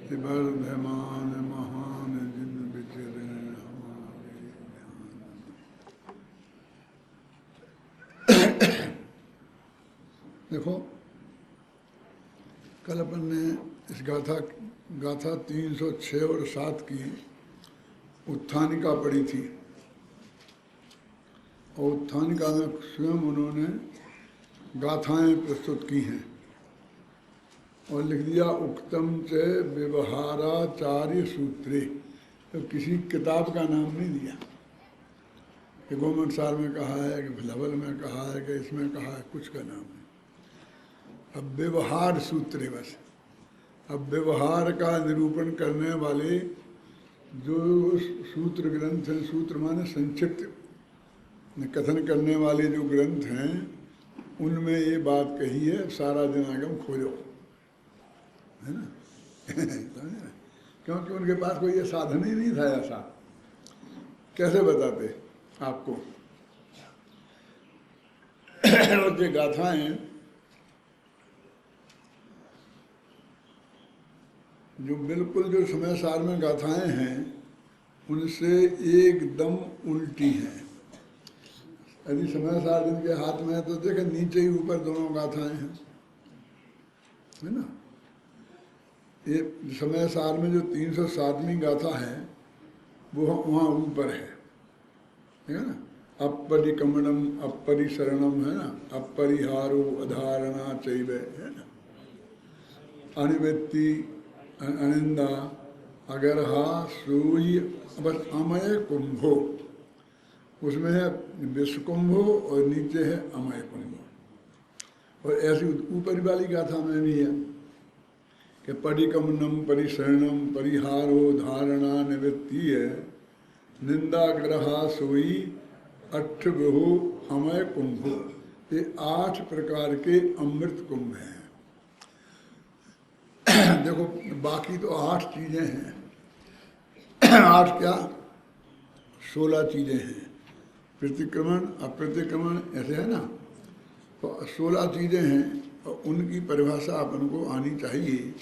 वर्धमान महान जिन विचरे हमारे ध्यान। देखो, कल अपन ने इस गाथा 306 और 7 की उत्थानिका पढ़ी थी, और उत्थानिका में स्वयं उन्होंने गाथाएं प्रस्तुत की हैं और लिख दिया उक्तम च व्यवहाराचार्य सूत्रे। तो किसी किताब का नाम नहीं दिया कि गोमन सार में कहा है कि भलवल में कहा है कि इसमें कहा है, कुछ का नाम नहीं। अब व्यवहार सूत्र है बस। अब व्यवहार का निरूपण करने वाले जो सूत्र ग्रंथ हैं, सूत्र माने संक्षिप्त कथन करने वाले जो ग्रंथ हैं, उनमें ये बात कही है, सारा दिन आगम खोजो, है ना। क्योंकि उनके पास कोई ये साधन ही नहीं था ऐसा, कैसे बताते आपको। और ये गाथाएं जो बिल्कुल जो समय सार में गाथाएं हैं, उनसे एकदम उल्टी हैं। यदि समय सार जिनके हाथ में है तो देखे नीचे ही ऊपर दोनों गाथाएं हैं, है ना। ये समय सार में जो 307वीं गाथा है वो वहाँ ऊपर है ना। अपरिकमणम अपरिशरणम, है ना। अपरिहारो अधारणा चैव, है ना। अनिवृत्ति अनिंदा अगरहा सूय बस अमय कुंभो, उसमें है विश्वकुंभो और नीचे है अमय कुंभो। और ऐसी ऊपरी वाली गाथा में भी है कि परिकमनम परिशरणम परिहारो धारणा निवृत्ति है निंदा ग्रहा सोई अठ्ठभो अमय कुंभो। ये 8 प्रकार के अमृत कुंभ हैं। देखो, बाकी तो 8 चीजें हैं। 8 क्या, 16 चीजें हैं। प्रतिक्रमण अप्रतिक्रमण ऐसे है ना, तो 16 चीजें हैं और उनकी परिभाषा अपन को आनी चाहिए,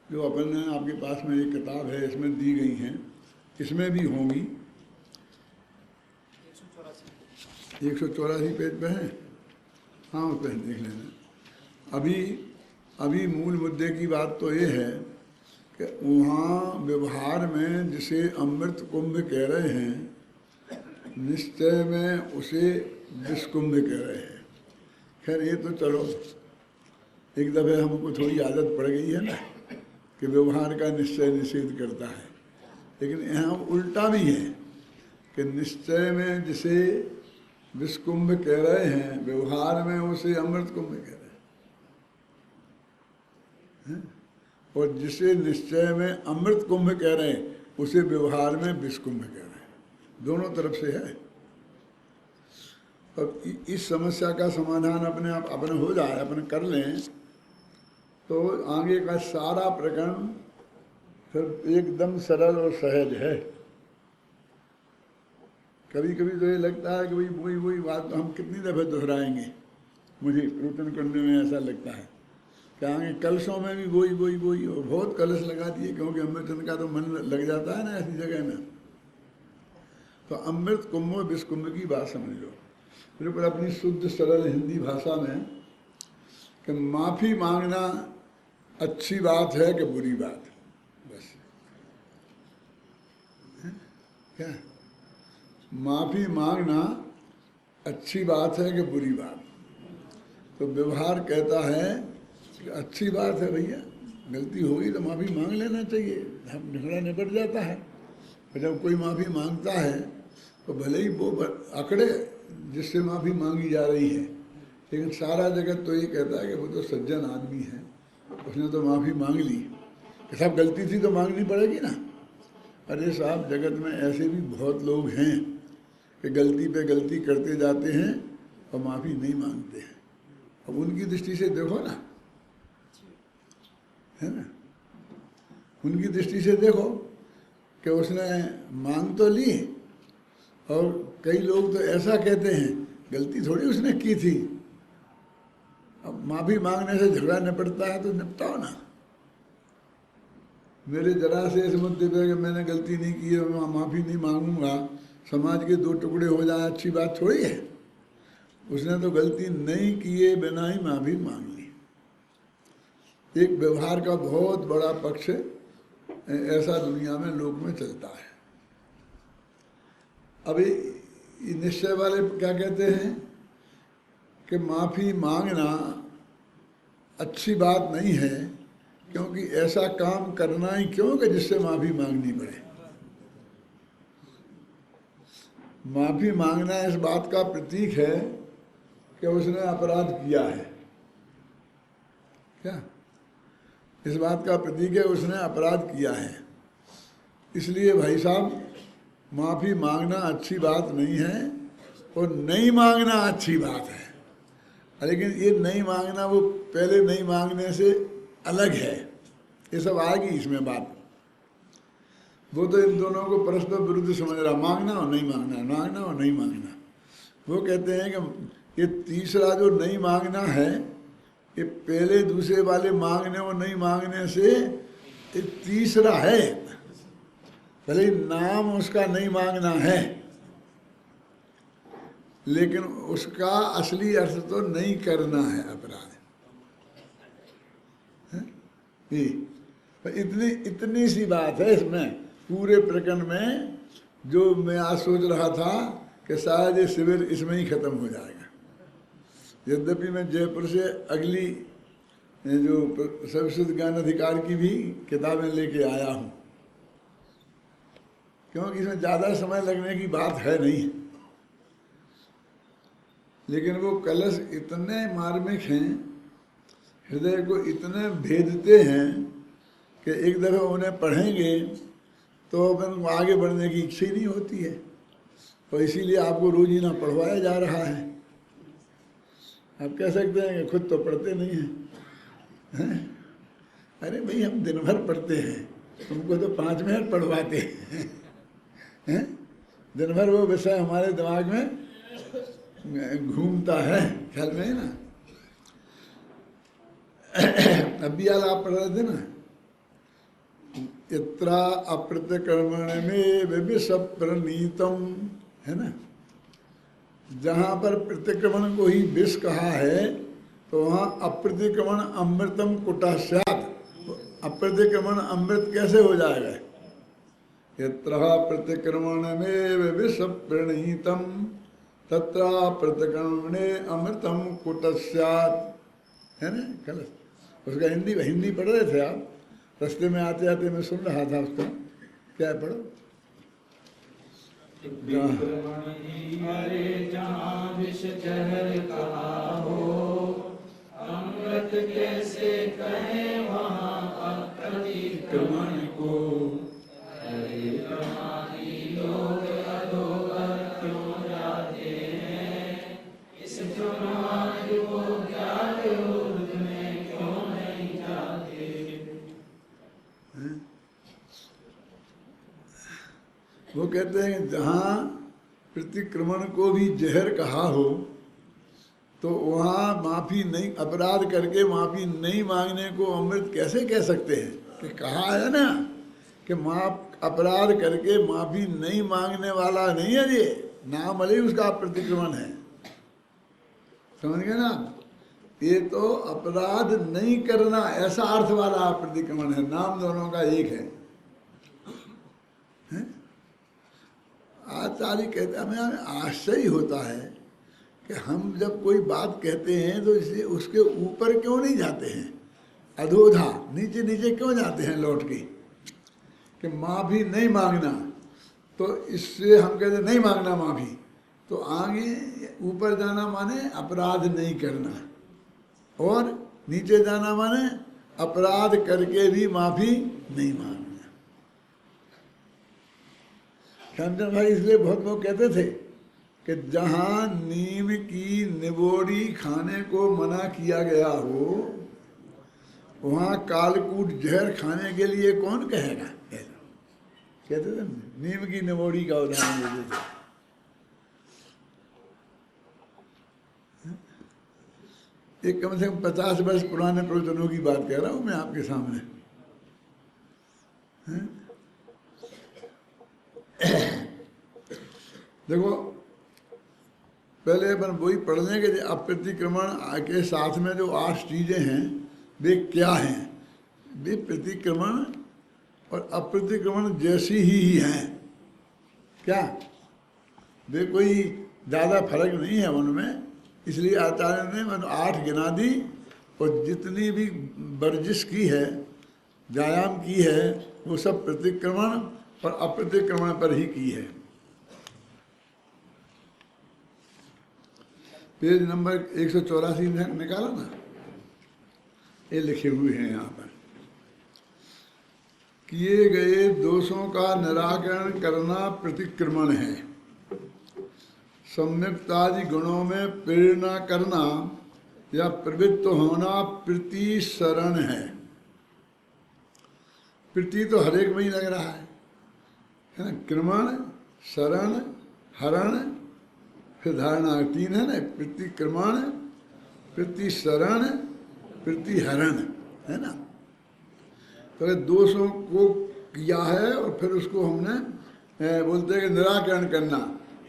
जो अपन ने आपके पास में एक किताब है इसमें दी गई हैं, इसमें भी होंगी। 184 पेज पे है, हाँ उस पर देख लेना। अभी मूल मुद्दे की बात तो ये है कि वहाँ व्यवहार में जिसे अमृत कुंभ कह रहे हैं, निश्चय में उसे विषकुंभ कह रहे हैं। खैर ये तो चलो एक दफ़े हमको थोड़ी आदत पड़ गई है ना कि व्यवहार का निश्चय निषेध करता है, लेकिन यहाँ उल्टा भी है कि निश्चय में जिसे विषकुंभ कह रहे हैं, व्यवहार में उसे अमृत कुंभ कह रहे हैं। और जिसे निश्चय में अमृत कुंभ कह रहे हैं, उसे व्यवहार में विषकुंभ कह रहे हैं। दोनों तरफ से है। अब इस समस्या का समाधान अपने हो जाए, अपने कर लें, तो आगे का सारा प्रकरण फिर एकदम सरल और सहज है। कभी कभी तो ये लगता है कि वही बात तो हम कितनी दफ़े दोहराएंगे, मुझे प्रवचन करने में ऐसा लगता है कि आगे कलशों में भी वही और बहुत कलश लगा दिए, क्योंकि अमृतन का तो मन लग जाता है ना ऐसी जगह में। तो अमृत कुंभ और विषकुंभ की बात समझ लो बिल्कुल अपनी शुद्ध सरल हिंदी भाषा में कि माफ़ी मांगना अच्छी बात है कि बुरी बात, बस है? क्या माफ़ी मांगना अच्छी बात है कि बुरी बात? तो व्यवहार कहता है कि अच्छी बात है भैया, गलती होगी तो माफ़ी मांग लेना चाहिए, हम झगड़ा निपट जाता है। और जब कोई माफ़ी मांगता है तो भले ही वो अकड़े जिससे माफ़ी मांगी जा रही है, लेकिन सारा जगत तो ये कहता है कि वो तो सज्जन आदमी है, उसने तो माफ़ी मांग ली, कि साहब गलती थी तो मांगनी पड़ेगी ना। अरे साहब, जगत में ऐसे भी बहुत लोग हैं कि गलती पे गलती करते जाते हैं और माफ़ी नहीं मांगते हैं। अब उनकी दृष्टि से देखो ना, है ना, उनकी दृष्टि से देखो कि उसने मांग तो ली, और कई लोग तो ऐसा कहते हैं गलती थोड़ी उसने की थी, अब माफ़ी मांगने से झगड़ा निपटता है तो निपटाओ ना। मेरे जरा से इस मुद्दे पर कि मैंने गलती नहीं की है, मैं माफ़ी नहीं मांगूंगा, समाज के दो टुकड़े हो जाए, अच्छी बात थोड़ी है। उसने तो गलती नहीं किए बिना ही माफ़ी मांग ली। एक व्यवहार का बहुत बड़ा पक्ष ऐसा दुनिया में लोक में चलता है। अभी निश्चय वाले क्या कहते हैं कि माफ़ी मांगना अच्छी बात नहीं है, क्योंकि ऐसा काम करना ही क्यों कि जिससे माफ़ी मांगनी पड़े। माफ़ी मांगना इस बात का प्रतीक है कि उसने अपराध किया है। क्या इस बात का प्रतीक है उसने अपराध किया है। इसलिए भाई साहब, माफ़ी मांगना अच्छी बात नहीं है और नहीं मांगना अच्छी बात है। लेकिन ये नहीं मांगना वो पहले नहीं मांगने से अलग है, ये सब आएगी इसमें बात। वो तो इन दोनों को परस्पर विरुद्ध समझ रहा, मांगना और नहीं मांगना, मांगना और नहीं मांगना। वो कहते हैं कि ये तीसरा जो नहीं मांगना है, ये पहले दूसरे वाले मांगने और नहीं मांगने से ये तीसरा है। भले नाम उसका नहीं मांगना है, लेकिन उसका असली अर्थ तो नहीं करना है अपराध। इतनी सी बात है इसमें, पूरे प्रकरण में। जो मैं आज सोच रहा था कि शायद ये शिविर इसमें ही खत्म हो जाएगा। यद्यपि मैं जयपुर से अगली जो सर्वश्रुत ज्ञान अधिकार की भी किताबें लेके आया हूँ, क्योंकि इसमें ज़्यादा समय लगने की बात है नहीं। लेकिन वो कलश इतने मार्मिक हैं, हृदय को इतने भेदते हैं कि एक दफ़ा उन्हें पढ़ेंगे तो अपन आगे बढ़ने की इच्छा ही नहीं होती है। और इसीलिए आपको रोज ही ना पढ़वाया जा रहा है। आप कह सकते हैं कि खुद तो पढ़ते नहीं हैं। अरे भाई, हम दिन भर पढ़ते हैं, तुमको तो 5 मिनट पढ़वाते हैं। दिन भर वो विषय हमारे दिमाग में घूमता है, ख्याल में है ना। अभी आप पढ़ रहे थे ना, इत्रा अप्रतिक्रमण में विषप्रणीतम, है ना। जहाँ पर प्रतिक्रमण को ही विष कहा है, तो वहाँ अप्रतिक्रमण अमृतम कुटः स्यात्। अप्रतिक्रमण अमृत कैसे हो जाएगा? यत्र प्रतिक्रमण में विषप्रणीतम तत्र प्रतिक्रमणे अमृतम कुटः स्यात्, है ना। कल उसका हिंदी पढ़ रहे थे आप, रास्ते में आते आते मैं सुन रहा था उसका। क्या पढ़ो? जहाँ विष जहर कहा हो, अमृत कैसे कहे वहाँ अप्रतिक्रमण को। अरे प्रमादी लोग अधोगर क्यों जाते हैं, इस प्रमाद को ज्ञात ऊर्ध्व में क्यों नहीं जाते। वो कहते हैं जहाँ प्रतिक्रमण को भी जहर कहा हो, तो वहाँ माफ़ी नहीं, अपराध करके माफ़ी नहीं मांगने को अमृत कैसे कह सकते हैं? कि कहा है ना कि अपराध करके माफ़ी नहीं मांगने वाला नहीं है ये, नाम भले ही उसका प्रतिक्रमण है। समझ गए ना? ये तो अपराध नहीं करना ऐसा अर्थ वाला प्रतिक्रमण है, नाम दोनों का एक है। आचार्य कहते हैं, हमें आश्चर्य होता है कि हम जब कोई बात कहते हैं तो इसलिए उसके ऊपर क्यों नहीं जाते हैं, अधोधा नीचे नीचे क्यों जाते हैं लौट के, कि माफ़ी नहीं मांगना। तो इससे हम कहते हैं नहीं मांगना माफ़ी, तो आगे ऊपर जाना माने अपराध नहीं करना, और नीचे जाना माने अपराध करके भी माफ़ी नहीं मांगना। श्यामचंद्र भाई इसलिए बहुत लोग कहते थे कि जहाँ नीम की निबोड़ी खाने को मना किया गया हो, वहाँ कालकूट जहर खाने के लिए कौन कहेगा? कहते थे नीम की निबोड़ी का उदाहरण देते थे। एक कम से कम 50 वर्ष पुराने प्रवचनों की बात कह रहा हूँ मैं आपके सामने। देखो पहले अपन वही पढ़ लें कि अप्रतिक्रमण के साथ में जो 8 चीजें हैं वे क्या हैं। वे प्रतिक्रमण और अप्रतिक्रमण जैसी ही हैं। क्या वे कोई ज़्यादा फर्क नहीं है उनमें, इसलिए आचार्य ने 8 गिना दी और जितनी भी वर्जिश की है, व्यायाम की है, वो सब प्रतिक्रमण और अप्रतिक्रमण पर ही की है। पेज नंबर 184 निकाला ना, ये लिखे हुए हैं यहाँ पर। किए गए दोषों का निराकरण करना प्रतिक्रमण है। सम्यक्तादि गुणों में प्रेरणा करना या प्रवृत्त होना प्रतिसरण है। प्रति तो हर एक में ही लग रहा है ना। क्रमण, शरण, हरण, फिर धारणा 3 है ना। प्रतिक्रमण, प्रतिसरण, प्रतिहरण, है ना। तो दोषों को किया है और फिर उसको हमने बोलते हैं कि निराकरण करना।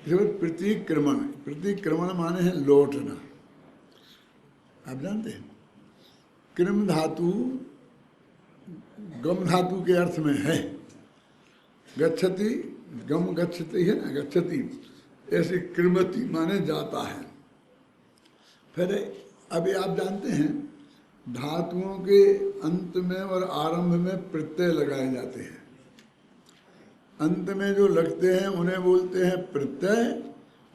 प्रतिक्रमण, प्रतिक्रमण माने है लौटना। आप जानते हैं क्रम धातु गम धातु के अर्थ में है। गच्छति, गम गच्छति है ना, गच्छति, ऐसे क्रमति माने जाता है। फिर अभी आप जानते हैं धातुओं के अंत में और आरंभ में प्रत्यय लगाए जाते हैं। अंत में जो लगते हैं उन्हें बोलते हैं प्रत्यय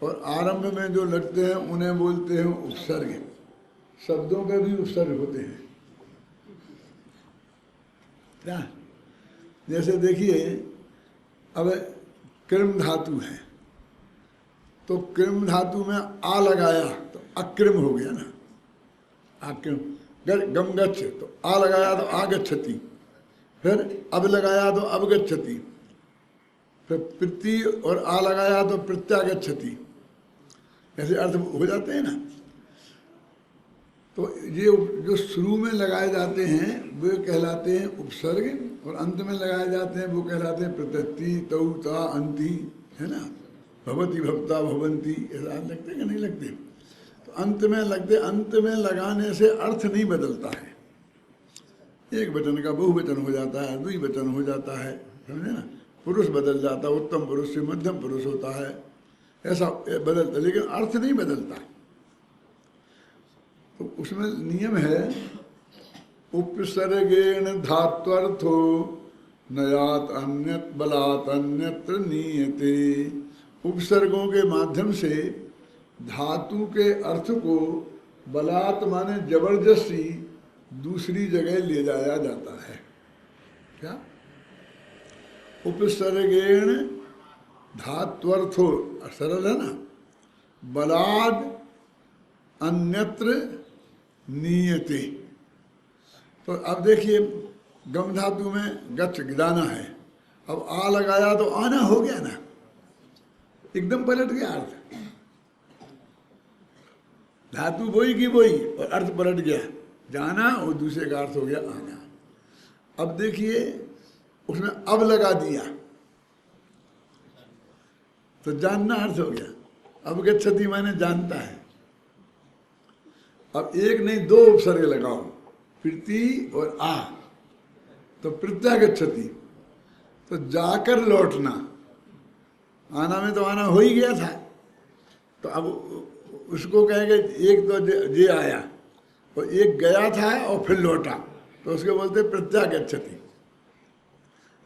और आरंभ में जो लगते हैं उन्हें बोलते हैं उपसर्ग। शब्दों के भी उपसर्ग होते हैं क्या। जैसे देखिए अब क्रम धातु है तो क्रम धातु में आ लगाया तो अक्रम हो गया ना, अक्रम। गम गच्छ तो आ लगाया तो आगच्छति, फिर अब लगाया तो अब गच्छति, फिर प्रति और आ लगाया तो प्रत्यागच्छति, ऐसे अर्थ हो जाते हैं ना। तो ये जो शुरू में लगाए जाते हैं वे कहलाते हैं उपसर्ग और अंत में लगाए जाते हैं वो कहलाते हैं प्रत्यति, तौ, ता, अंति, है ना। भवति, भवता, भवंती, ऐसा लगते कि नहीं लगते। तो अंत में लगते, अंत में लगाने से अर्थ नहीं बदलता है। एक वचन का बहुवचन हो जाता है, द्विवचन हो जाता है, समझे ना। पुरुष बदल जाता है, उत्तम पुरुष से मध्यम पुरुष होता है, ऐसा बदलता, लेकिन अर्थ नहीं बदलता। तो उसमें नियम है उपसर्गेण धात्वर्थो नयात अन्यत बलात् अन्यत्र नीयते। उपसर्गों के माध्यम से धातु के अर्थ को बलात् माने जबरदस्ती दूसरी जगह ले जाया जाता है। क्या उपसर्गेण धात्वर्थो, सरल है ना, बलाद अन्यत्र नीयते। तो अब देखिए गम धातु में गच्छ गिदाना है, अब आ लगाया तो आना हो गया ना, एकदम पलट गया अर्थ। धातु वही की वही और अर्थ पलट गया, जाना और दूसरे का अर्थ हो गया आना। अब देखिए उसमें अब लगा दिया तो जानना अर्थ हो गया। अब गच्छति माने जानता है। अब एक नहीं दो उपसर्ग लगाओ, प्रति और आ, तो प्रत्यागच्छति, तो जाकर लौटना। आना में तो आना हो ही गया था, तो अब उसको कहेंगे एक तो जे आया और एक गया था और फिर लौटा, तो उसको बोलते प्रत्यागच्छति।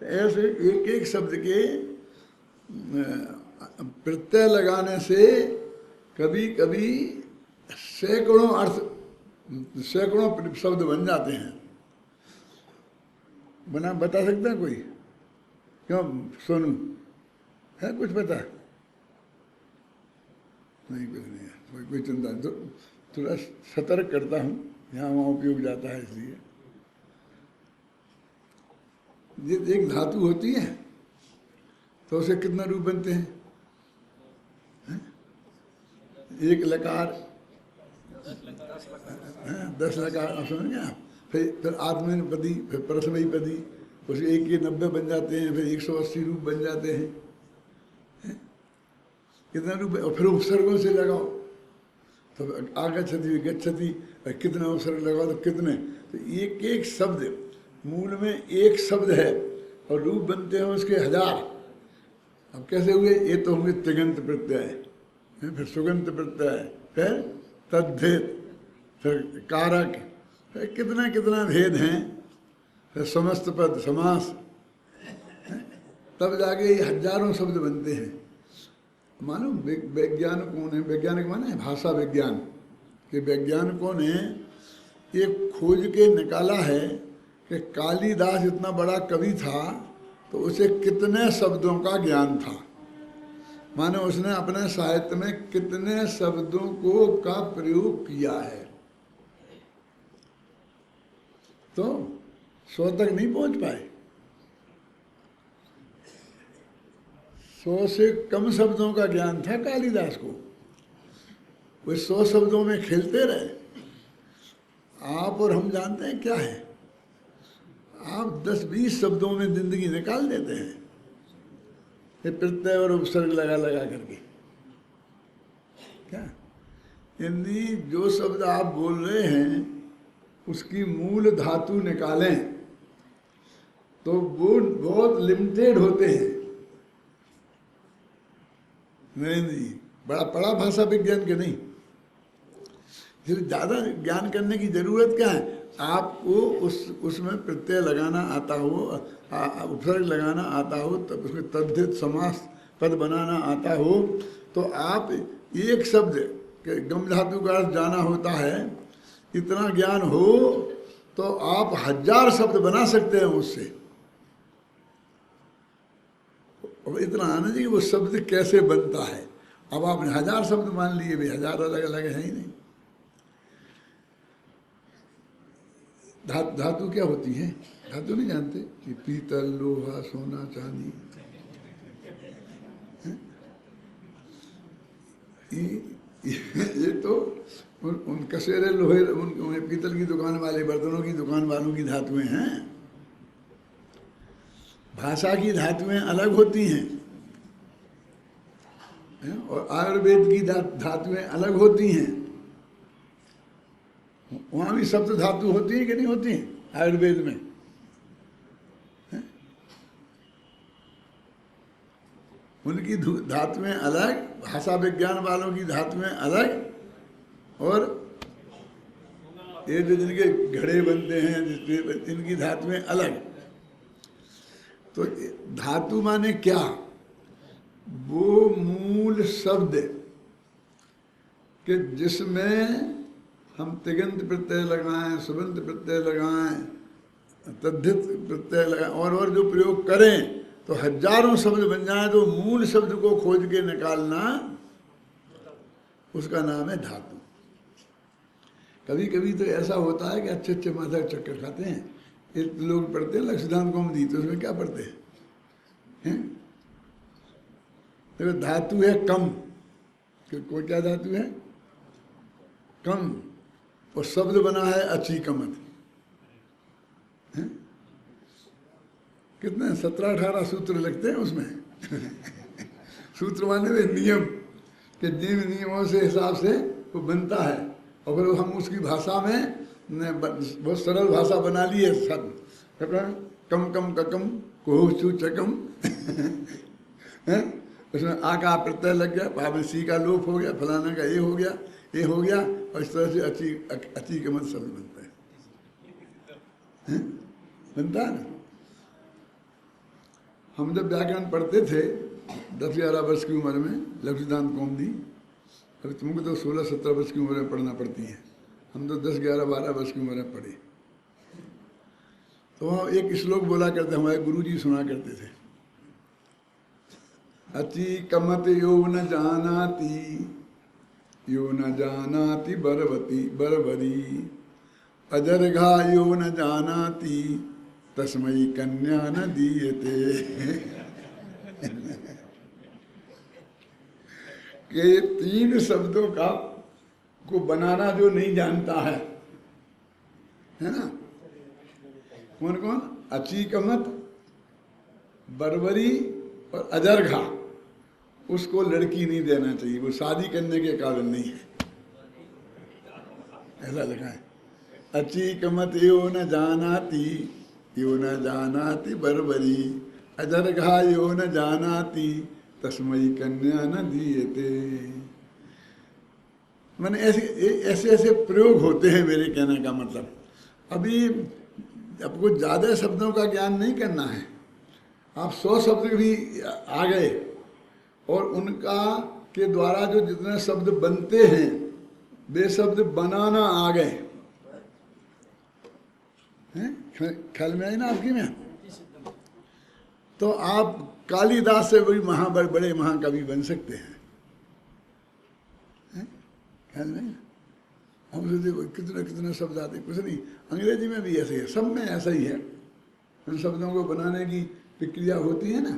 ऐसे एक एक शब्द के प्रत्यय लगाने से कभी कभी सैकड़ों अर्थ, सैकड़ों शब्द बन जाते हैं। बता सकता है कोई? क्यों सोनू, है कुछ पता? नहीं, कुछ नहीं है, कोई चिंता नहीं। तो थोड़ा सतर्क करता हूँ, यहाँ वहाँ उपयोग जाता है इसलिए। ये एक धातु होती है तो उसे कितना रूप बनते हैं? एक लकार, 10 लकार, आप समझेंगे आप। फिर आत्मनेपदी, फिर परस्मैपदी, उसके 1 के 90 बन जाते हैं, फिर 180 रूप बन जाते हैं, कितना रूप, और फिर उपसर्गों से लगाओ तो आगच्छति गच्छति, कितना उपसर्ग लगाओ तो कितने, तो एक एक शब्द, मूल में एक शब्द है और रूप बनते हैं उसके 1000। अब कैसे हुए, ये तो होंगे तिगंत प्रत्यय, फिर सुगंत प्रत्यय, फिर तद्भेद, फिर कारक, फिर कितना कितना भेद हैं, फिर समस्त पद समास, तब जाके ये हजारों शब्द बनते हैं। मानो वैज्ञानिक कौन है, वैज्ञानिक माने है भाषा विज्ञान के वैज्ञानिकों ने ये खोज के निकाला है कि कालिदास इतना बड़ा कवि था तो उसे कितने शब्दों का ज्ञान था, माने उसने अपने साहित्य में कितने शब्दों को का प्रयोग किया है। तो 100 तक नहीं पहुंच पाए, 100 से कम शब्दों का ज्ञान था कालिदास को, वे 100 शब्दों में खेलते रहे। आप और हम जानते हैं क्या है, आप 10-20 शब्दों में जिंदगी निकाल देते हैं, ये प्रत्यय और उपसर्ग लगा लगा करके। क्या यानी जो शब्द आप बोल रहे हैं उसकी मूल धातु निकालें तो वो बहुत लिमिटेड होते हैं। नहीं, बड़ा पढ़ा भाषा विज्ञान के नहीं, फिर ज़्यादा ज्ञान करने की जरूरत क्या है, आपको उसमें प्रत्यय लगाना आता हो, उपसर्ग लगाना आता हो, तब उसमें तद्धित समास पद बनाना आता हो, तो आप एक शब्द के गम धातु का अर्थ जाना होता है, इतना ज्ञान हो तो आप 1000 शब्द बना सकते हैं उससे। अब इतना आना चाहिए वो शब्द कैसे बनता है। अब आपने 1000 शब्द मान लिए, भाई 1000 अलग अलग है ही नहीं। धातु क्या होती है, धातु नहीं जानते कि पीतल, लोहा, सोना, चांदी, ये तो उन कसेरे लोहे, उन पीतल की दुकान वाले, बर्तनों की दुकान वालों की धातुएं हैं। भाषा की धातुएं अलग होती हैं, और आयुर्वेद की धातुएं अलग होती हैं। वहाँ भी सप्त धातु होती है कि नहीं होती है आयुर्वेद में, उनकी धातुएं अलग, भाषा विज्ञान वालों की धातुएं अलग, और ये जो जिनके घड़े बनते हैं इनकी धातुएं अलग। तो धातु माने क्या, वो मूल शब्द कि जिसमें हम तिगंत प्रत्यय लगाएं, सुबंत प्रत्यय लगाएं, तद्धित प्रत्यय लगाएं, और जो प्रयोग करें तो हजारों शब्द बन जाए, तो मूल शब्द को खोज के निकालना उसका नाम है धातु। कभी कभी तो ऐसा होता है कि अच्छे अच्छे माथा चक्कर खाते हैं, एक लोग पढ़ते हैं लक्ष्यदान कौमुदी, तो उसमें क्या पढ़ते हैं, देखो धातु है कम, कोई क्या धातु है, कम, और शब्द बना है अचीकमत। कितने 17-18 सूत्र लगते हैं उसमें सूत्र माने में नियम, कि जिन नियमों से हिसाब से वो बनता है, और फिर हम उसकी भाषा में बहुत सरल भाषा बना ली है सब, कम कम ककम कोह चू चकम उसमें आ का प्रत्यय लग गया, बाद में सी का लोप हो गया, फलाना का ये हो गया, ये हो गया, और इस तरह से अची के मत शब्द बनता है, बनता है ना। हम जब व्याकरण पढ़ते थे 10-11 वर्ष की उम्र में, लक्ष्यदान कौमुदी, अभी तुमको तो 16-17 वर्ष की उम्र में पढ़ना पड़ती है, हम तो 10-11-12 वर्ष की उम्र में पढ़े। तो वहाँ एक श्लोक बोला करते, हमारे गुरुजी सुना करते थे, अति कमत यो न जानाति बरवती बरबरी, अजरघा यो न जानाति तस्मयी कन्या न दीयते के 3 शब्दों का को बनाना जो नहीं जानता है ना, कौन कौन, अचीकमत, बर्बरी और अजरघा, उसको लड़की नहीं देना चाहिए, वो शादी करने के काबिल नहीं है, ऐसा लिखा है। अचीकमत यो न जानाति बर्बरी, अजरघा यो न जानाति तस्मयी कन्या न दीयते। मैंने ऐसे ऐसे प्रयोग होते हैं, मेरे कहने का मतलब। अभी आपको ज़्यादा शब्दों का ज्ञान नहीं करना है, आप 100 शब्द भी आ गए और उनका के द्वारा जो जितने शब्द बनते हैं वे शब्द बनाना आ गए हैं, ख्याल में आई ना आपकी में, तो आप कालिदास से बड़ी बड़े महाकवि बन सकते हैं, ख्याल में। हम सोचते कितने कितने शब्द आते, कुछ नहीं, अंग्रेजी में भी ऐसे है, सब में ऐसा ही है। उन शब्दों को बनाने की प्रक्रिया होती है ना,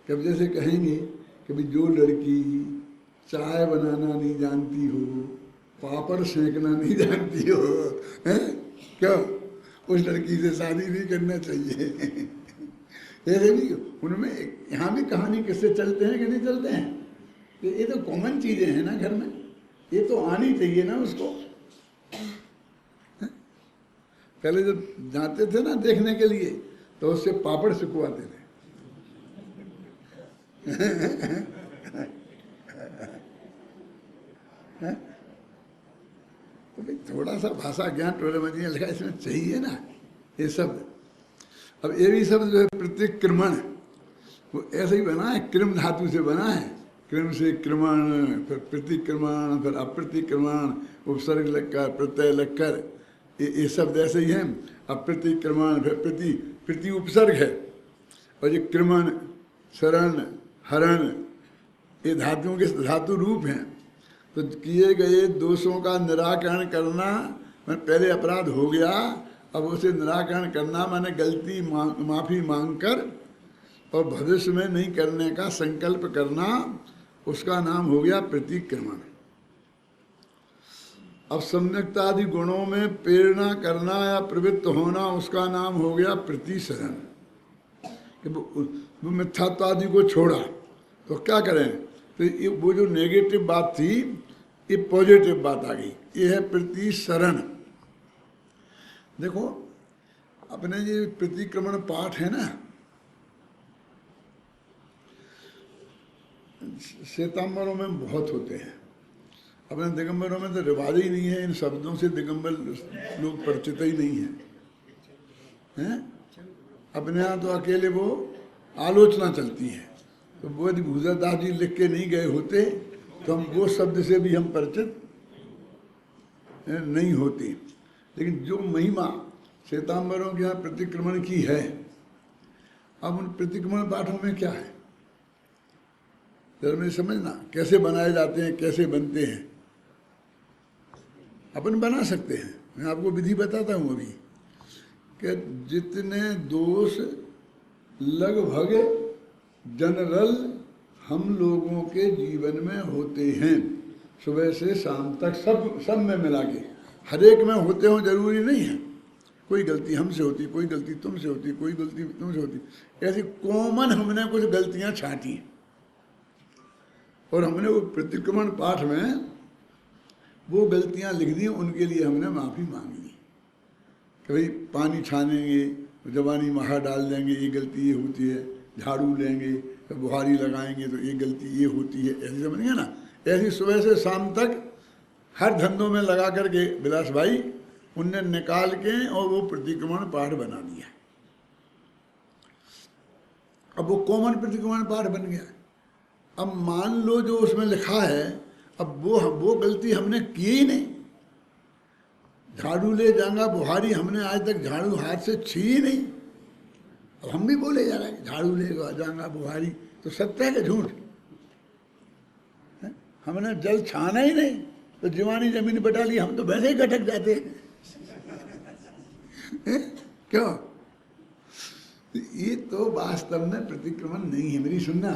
कब जैसे कहेंगे कि भाई जो लड़की चाय बनाना नहीं जानती हो, पापड़ सेंकना नहीं जानती हो, हैं, क्यों उस लड़की से शादी नहीं करना चाहिए। ऐसे भी उनमें यहाँ भी कहानी किससे चलते हैं कि नहीं चलते हैं, ये तो कॉमन चीजें हैं ना घर में, ये तो आनी चाहिए ना उसको। पहले जब जाते थे ना देखने के लिए तो उससे पापड़ सिकवाते थे। तो भाई थोड़ा सा भाषा ज्ञान टोले मजिया लिखा इसमें चाहिए ना ये शब्द। अब ये भी शब्द जो है प्रतिक्रमण, वो ऐसे ही बना है, कृम धातु से बना है, कृम से क्रमण, फिर प्रतिक्रमण, फिर अप्रतिक्रमण, उपसर्ग लगकर प्रत्यय लगकर, ये शब्द ऐसे ही हैं। अप्रतिक्रमण, फिर प्रति उपसर्ग है, और ये क्रमण, शरण, हरण, ये धातुओं के धातु रूप हैं। तो किए गए दोषों का निराकरण करना, मैं पहले अपराध हो गया, अब उसे निराकरण करना माने गलती माफ़ी मांगकर और भविष्य में नहीं करने का संकल्प करना, उसका नाम हो गया प्रतिक्रमण। अब सम्यक्ता आदि गुणों में प्रेरणा करना या प्रवृत्त होना, उसका नाम हो गया प्रतिसरण। वो मिथ्यात्व आदि को छोड़ा तो क्या करें, तो ये वो जो नेगेटिव बात थी ये पॉजिटिव बात आ गई, ये है प्रतिसरण। देखो अपने ये प्रतिक्रमण पाठ है ना, श्वेतांबरों में बहुत होते हैं, अपने दिगंबरों में तो रिवाज ही नहीं है, इन शब्दों से दिगंबर लोग परिचित ही नहीं हैं। अपने यहाँ तो अकेले वो आलोचना चलती है, तो वो यदि भूजादास जी लिख के नहीं गए होते तो हम वो शब्द से भी हम परिचित नहीं होती। लेकिन जो महिमा श्वेतांबरों के यहाँ प्रतिक्रमण की है, अब उन प्रतिक्रमण पाठों में क्या है जरा मेरी समझना, कैसे बनाए जाते हैं, कैसे बनते हैं, अपन बना सकते हैं। मैं आपको विधि बताता हूँ अभी कि जितने दोष लगभग जनरल हम लोगों के जीवन में होते हैं, सुबह से शाम तक सब में मिला के, हर एक में होते हो जरूरी नहीं है। कोई गलती हमसे होती, कोई गलती तुमसे होती, कोई गलती तुमसे होती, ऐसी कॉमन हमने कुछ गलतियां छांटी और हमने वो प्रतिक्रमण पाठ में वो गलतियां लिख दी, उनके लिए हमने माफ़ी मांग ली कि भाई पानी छानेंगे, जवानी महा डाल देंगे, ये गलती ये होती है, झाड़ू लेंगे, बुहारी लगाएंगे तो ये गलती ये होती है, ऐसे समझिए ना। ऐसी सुबह से शाम तक हर धंधों में लगा करके विलास भाई उनने निकाल के और वो प्रतिक्रमण पाठ बना दिया। अब वो कॉमन प्रतिक्रमण पाठ बन गया। अब मान लो जो उसमें लिखा है, अब वो गलती हमने की ही नहीं। झाड़ू ले जाऊंगा बुहारी, हमने आज तक झाड़ू हाथ से छी ही नहीं। अब हम भी बोले जा रहे हैं झाड़ू ले जाऊंगा बुहारी, तो सत्य है कि झूठ? हमने जल छाना ही नहीं, तो जवानी जमीन बटा ली, हम तो वैसे ही गटक जाते हैं। क्यों? ये तो वास्तव में प्रतिक्रमण नहीं है, मेरी सुनना।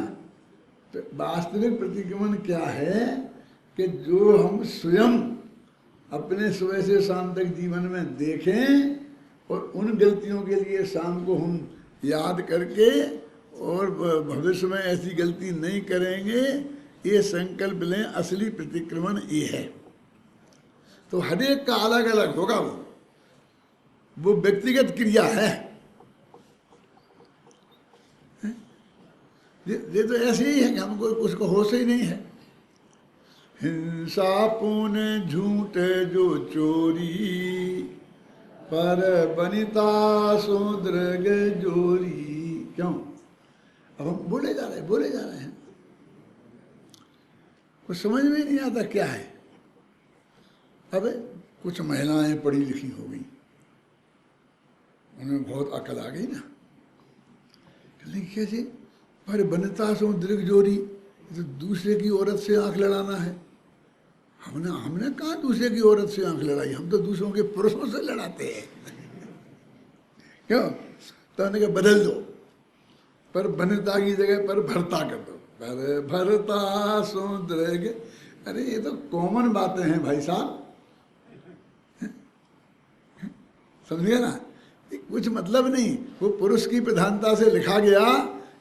तो वास्तविक प्रतिक्रमण क्या है कि जो हम स्वयं अपने सुबह से शाम तक जीवन में देखें और उन गलतियों के लिए शाम को हम याद करके और भविष्य में ऐसी गलती नहीं करेंगे, ये संकल्प लें। असली प्रतिक्रमण ये है। तो हर एक का अलग अलग होगा, वो व्यक्तिगत क्रिया है। ये तो ऐसे ही है कि हमको उसको होश ही नहीं है। हिंसा पुण्य झूठ जो चोरी, पर बनिता सुदृग जोरी। क्यों? अब हम बोले जा रहे हैं, कुछ समझ में नहीं आता क्या है। अब कुछ महिलाएं पढ़ी लिखी हो गई, उन्हें बहुत अकल आ गई ना, लेकिन कैसे? पर बनता सो दृग जोरी, तो दूसरे की औरत से आंख लड़ाना है। हमने कहा दूसरे की औरत से आंख लड़ाई, हम तो दूसरों के पुरुषों से लड़ाते हैं। क्यों? तो हमने कहा बदल दो, पर बनता की जगह पर भरता कर दो। पर भरता सो दृग। अरे ये तो कॉमन बातें हैं भाई साहब, समझिए ना, कुछ मतलब नहीं। वो पुरुष की प्रधानता से लिखा गया,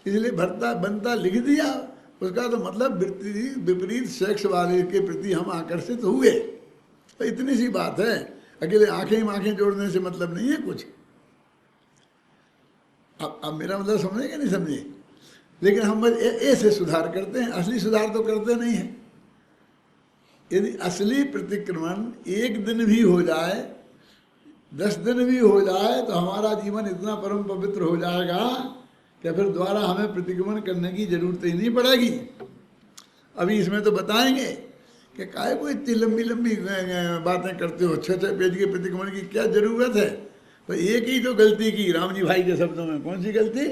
इसलिए भरता बनता लिख दिया। उसका तो मतलब विपरीत सेक्स वाले के प्रति हम आकर्षित हुए, तो इतनी सी बात है। अकेले आंखें जोड़ने से मतलब नहीं है कुछ। अब मेरा मतलब समझे कि नहीं समझे? लेकिन हम बस ऐसे सुधार करते हैं, असली सुधार तो करते नहीं हैं। यदि असली प्रतिक्रमण एक दिन भी हो जाए, 10 दिन भी हो जाए, तो हमारा जीवन इतना परम पवित्र हो जाएगा कि फिर दोबारा हमें प्रतिक्रमण करने की जरूरत ही नहीं पड़ेगी। अभी इसमें तो बताएंगे कि काहे को इतनी लंबी लंबी बातें करते हो, 6-6 पेज के प्रतिक्रमण की क्या जरूरत है? तो एक ही तो गलती की, राम जी भाई के शब्दों में। कौन सी गलती?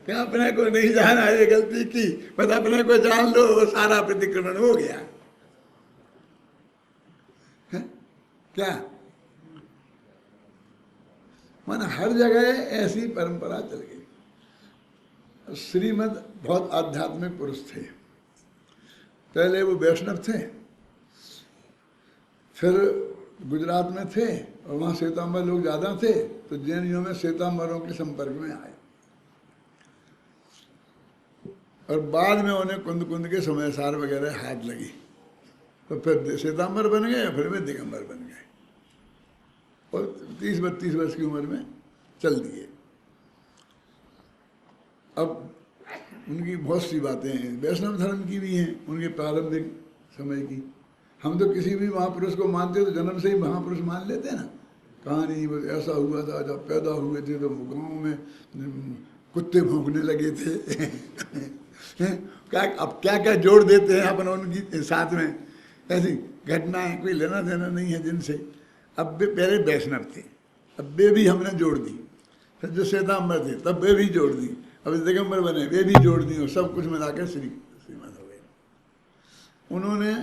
क्या अपने को नहीं जाना, ये गलती की, बस अपने को जान लो, सारा प्रतिक्रमण हो गया। है? क्या माना? हर जगह ऐसी परंपरा चल गई। श्रीमद बहुत आध्यात्मिक पुरुष थे। पहले वो वैष्णव थे, फिर गुजरात में थे और वहाँ श्वेतांबर लोग ज़्यादा थे, तो जैनियों में श्वेतांबरों के संपर्क में आए। और बाद में उन्हें कुंद कुंद के समयसार वगैरह हाथ लगी, तो फिर श्वेतांबर बन गए, फिर वे दिगंबर बन गए और 30-32 वर्ष की उम्र में चल दिए। अब उनकी बहुत सी बातें हैं, वैष्णव धर्म की भी हैं, उनके प्रारंभिक समय की। हम तो किसी भी महापुरुष को मानते तो जन्म से ही महापुरुष मान लेते हैं ना। कहानी ऐसा हुआ था, जब पैदा हुए थे तो गाँव में कुत्ते भौंकने लगे थे। क्या अब क्या क्या जोड़ देते हैं अपन उनकी साथ में, ऐसी घटनाएं कोई लेना देना नहीं है जिनसे। अब वे पहले वैष्णव थे, अब वे भी हमने जोड़ दी। फिर जो श्वेतांबर थे तब वे भी जोड़ दी, अब दिगंबर बने वे भी जोड़ दी, और सब कुछ मिलाकर श्रीमद हो गए। उन्होंने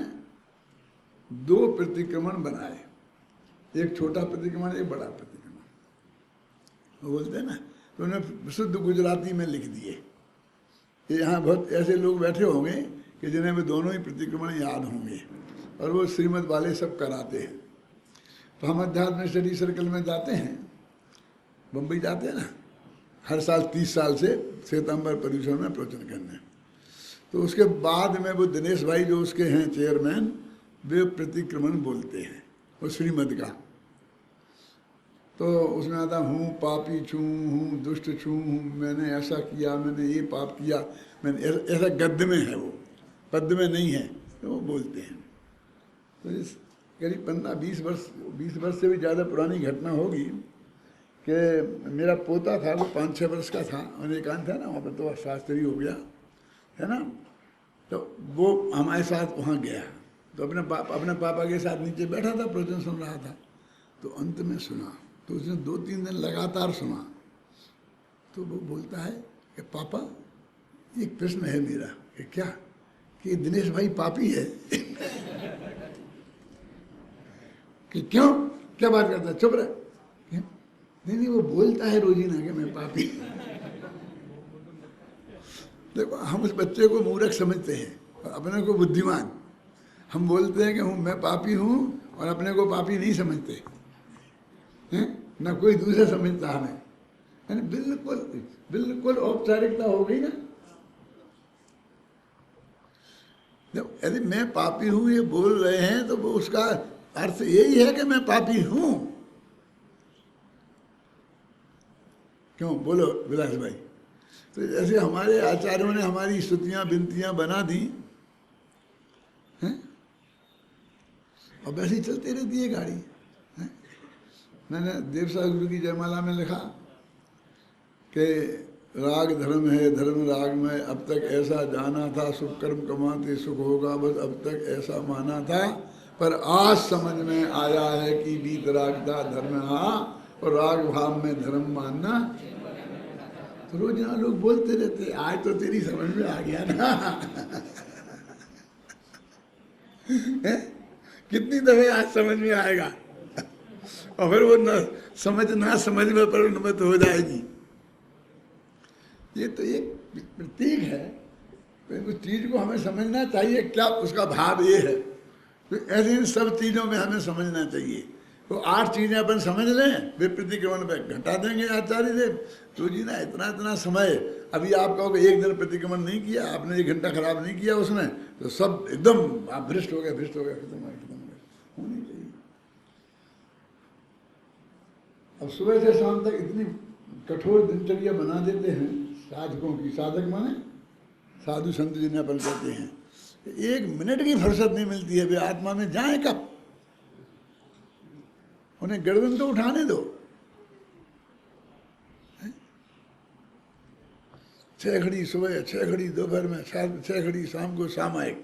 2 प्रतिक्रमण बनाए, एक छोटा प्रतिक्रमण, एक बड़ा प्रतिक्रमण। वो बोलते हैं ना, तो उन्होंने शुद्ध गुजराती में लिख दिए। यहाँ बहुत ऐसे लोग बैठे होंगे कि जिन्हें भी दोनों ही प्रतिक्रमण याद होंगे, और वो श्रीमद वाले सब कराते हैं। तो हम अध्यात्म स्टडी सर्कल में जाते हैं, बम्बई जाते हैं ना, हर साल 30 साल से श्वेतांबर पर्यूषण में प्रवचन करने। तो उसके बाद में वो दिनेश भाई जो उसके हैं चेयरमैन, वे प्रतिक्रमण बोलते हैं वो श्रीमद का। तो उसमें आता हूँ पापी छूँ, हूँ दुष्ट छूँ, मैंने ऐसा किया, मैंने ये पाप किया, मैंने ऐसा गद्य में है, वो पद्य में नहीं है, तो वो बोलते हैं। तो इस करीब 15-20 वर्ष से भी ज़्यादा पुरानी घटना होगी कि मेरा पोता था, वो 5-6 वर्ष का था, और एकांत था ना वहाँ पर, तो शास्त्री हो गया है ना। तो वो हमारे साथ वहाँ गया, तो अपने पापा के साथ नीचे बैठा था, प्रवचन सुन रहा था। तो अंत में सुना, तो उसने 2-3 दिन लगातार सुना। तो वो बोलता है कि पापा एक प्रश्न है मेरा, कि क्या, कि दिनेश भाई पापी है? कि क्यों, क्या बात करता है, चुप रहे। नहीं, वो बोलता है रोजीना कि मैं पापी। देखो, हम उस बच्चे को मूर्ख समझते हैं और अपने को बुद्धिमान। हम बोलते हैं कि मैं पापी हूँ और अपने को पापी नहीं समझते हैं, ना कोई दूसरा समझता हमें। यानी बिल्कुल बिल्कुल औपचारिकता हो गई ना। यदि मैं पापी हूं ये बोल रहे हैं तो वो उसका अर्थ यही है कि मैं पापी हूं। क्यों बोलो विलास भाई? तो जैसे हमारे आचार्यों ने हमारी स्तुतियां विनतियां बना दी हैं, और वैसे ही चलती रहती है गाड़ी हैं? मैंने देवसा गुरु की जयमाला में लिखा कि राग धर्म है, धर्म राग में, अब तक ऐसा जाना था, सुख कर्म कमाते सुख होगा, बस अब तक ऐसा माना था, पर आज समझ में आया है कि बीत राग था धर्म हाँ, और राग भाव में धर्म मानना। तो रोज यहाँ लोग बोलते रहते, आज तो तेरी समझ में आ गया ना। कितनी दफे आज समझ में आएगा, और फिर वो न समझ में परिणत हो जाएगी। ये तो एक प्रतीक है, उस चीज को हमें समझना चाहिए क्या उसका भाव ये है। तो ऐसे इन सब चीजों में हमें समझना चाहिए। तो 8 चीजें अपन समझ लें, वे प्रतिक्रमण पे घटा देंगे आचार्य देव। तो जी ना इतना समय, अभी आप कहोगे एक दिन प्रतिक्रमण नहीं किया आपने, 1 घंटा खराब नहीं किया उसमें, तो सब एकदम आप भ्रष्ट हो गए, खत्म होनी चाहिए। अब सुबह से शाम तक इतनी कठोर दिनचर्या बना देते हैं साधकों की, साधक माने साधु संत जिन्हें अपन कहते हैं, 1 मिनट की फुर्सत नहीं मिलती है। वे आत्मा में जाए कब? उन्हें गर्दन तो उठाने दो। 6 घड़ी सुबह, 6 घड़ी दोपहर में, 6 घड़ी शाम को सामायिक,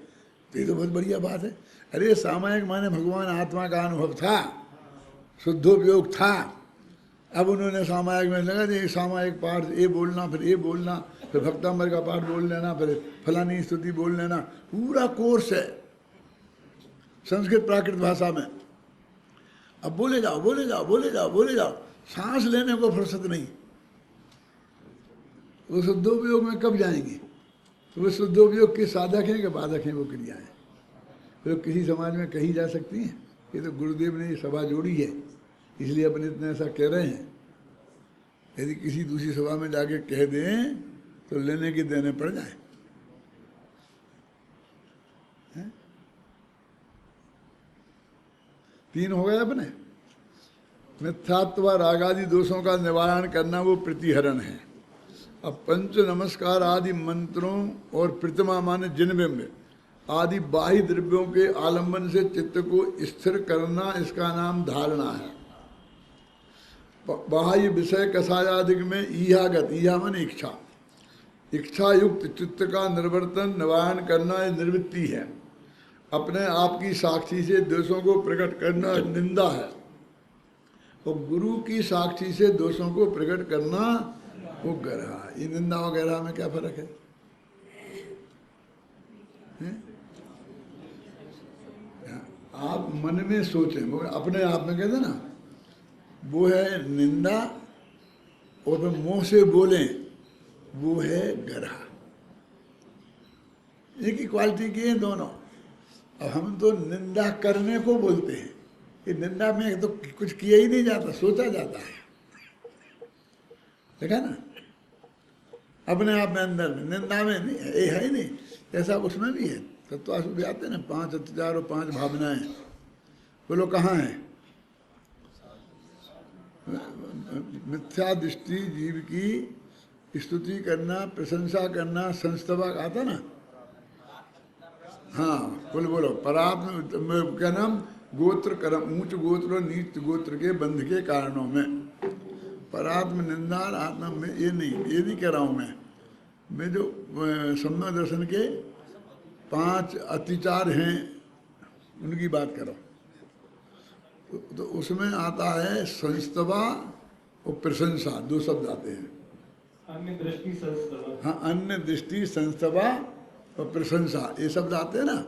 तो ये तो बहुत बढ़िया बात है। अरे सामायिक माने भगवान आत्मा का अनुभव था, शुद्धोपयोग था। अब उन्होंने सामायिक में लगा दिया, सामायिक पाठ ये बोलना, फिर ये बोलना, फिर भक्तांबर का पाठ बोल लेना, फिर फलानी स्तुति बोल लेना, पूरा कोर्स है संस्कृत प्राकृत भाषा में। अब बोले जाओ बोले जाओ बोले जाओ बोले जाओ, सांस लेने को फुर्सत नहीं। वो शुद्धोपयोग में कब जाएंगे? तो वो शुद्धोपयोग के साधक हैं कि बाधक हैं वो क्रियाएं? फिर किसी समाज में कही जा सकती हैं? ये तो गुरुदेव ने ये सभा जोड़ी है, इसलिए अपन इतना ऐसा कह रहे हैं। यदि किसी दूसरी सभा में जाके कह दें तो लेने के देने पड़ जाए। 3 हो गए अपने। मिथ्यात्व रागादि दोषों का निवारण करना वो प्रतिहरण है। अब पंच नमस्कार आदि मंत्रों और प्रतिमा माने जिनबिंब आदि बाह्य द्रव्यों के आलंबन से चित्त को स्थिर करना, इसका नाम धारणा है। बाह्य विषय कषायादिक में ईहागत, ईहा मन इच्छा, इच्छा युक्त चित्त का निर्वर्तन निवारण करना ये निर्वृत्ति है। अपने आप की साक्षी से दोषों को प्रकट करना निंदा है, और गुरु की साक्षी से दोषों को प्रकट करना वो गरहा है। ये निंदा और गरहा में क्या फर्क है? आप मन में सोचें, अपने आप में कहते ना, वो है निंदा, और फिर मुंह से बोलें वो है गरहा। एक ही क्वालिटी की है दोनों। अब हम तो निंदा करने को बोलते हैं, ये निंदा में तो कुछ किया ही नहीं जाता, सोचा जाता है। देखा ना, अपने आप में अंदर में, निंदा में नहीं है, ये है ही नहीं। ऐसा उसमें भी है, तत्वासु भी आते हैं ना, 5 अत्याचार और 5 भावनाएं। बोलो कहाँ है? मिथ्या दृष्टि, जीव की स्तुति करना, प्रशंसा करना, संस्तवा आता ना। हाँ बोलो परात्म क्या नाम, गोत्र कर्म, ऊंच गोत्र और नीच गोत्र के बंध के कारणों में परात्म निंदा आत्मा में ये नहीं कह रहा हूँ मैं जो सम्यक दर्शन के 5 अत्याचार हैं उनकी बात कर रहा हूँ। तो उसमें आता है संस्तवा और प्रशंसा, 2 शब्द आते हैं। अन्य दृष्टि संस्तवा, हाँ, अन्य दृष्टि संस्तवा और प्रशंसा, ये शब्द आते हैं ना।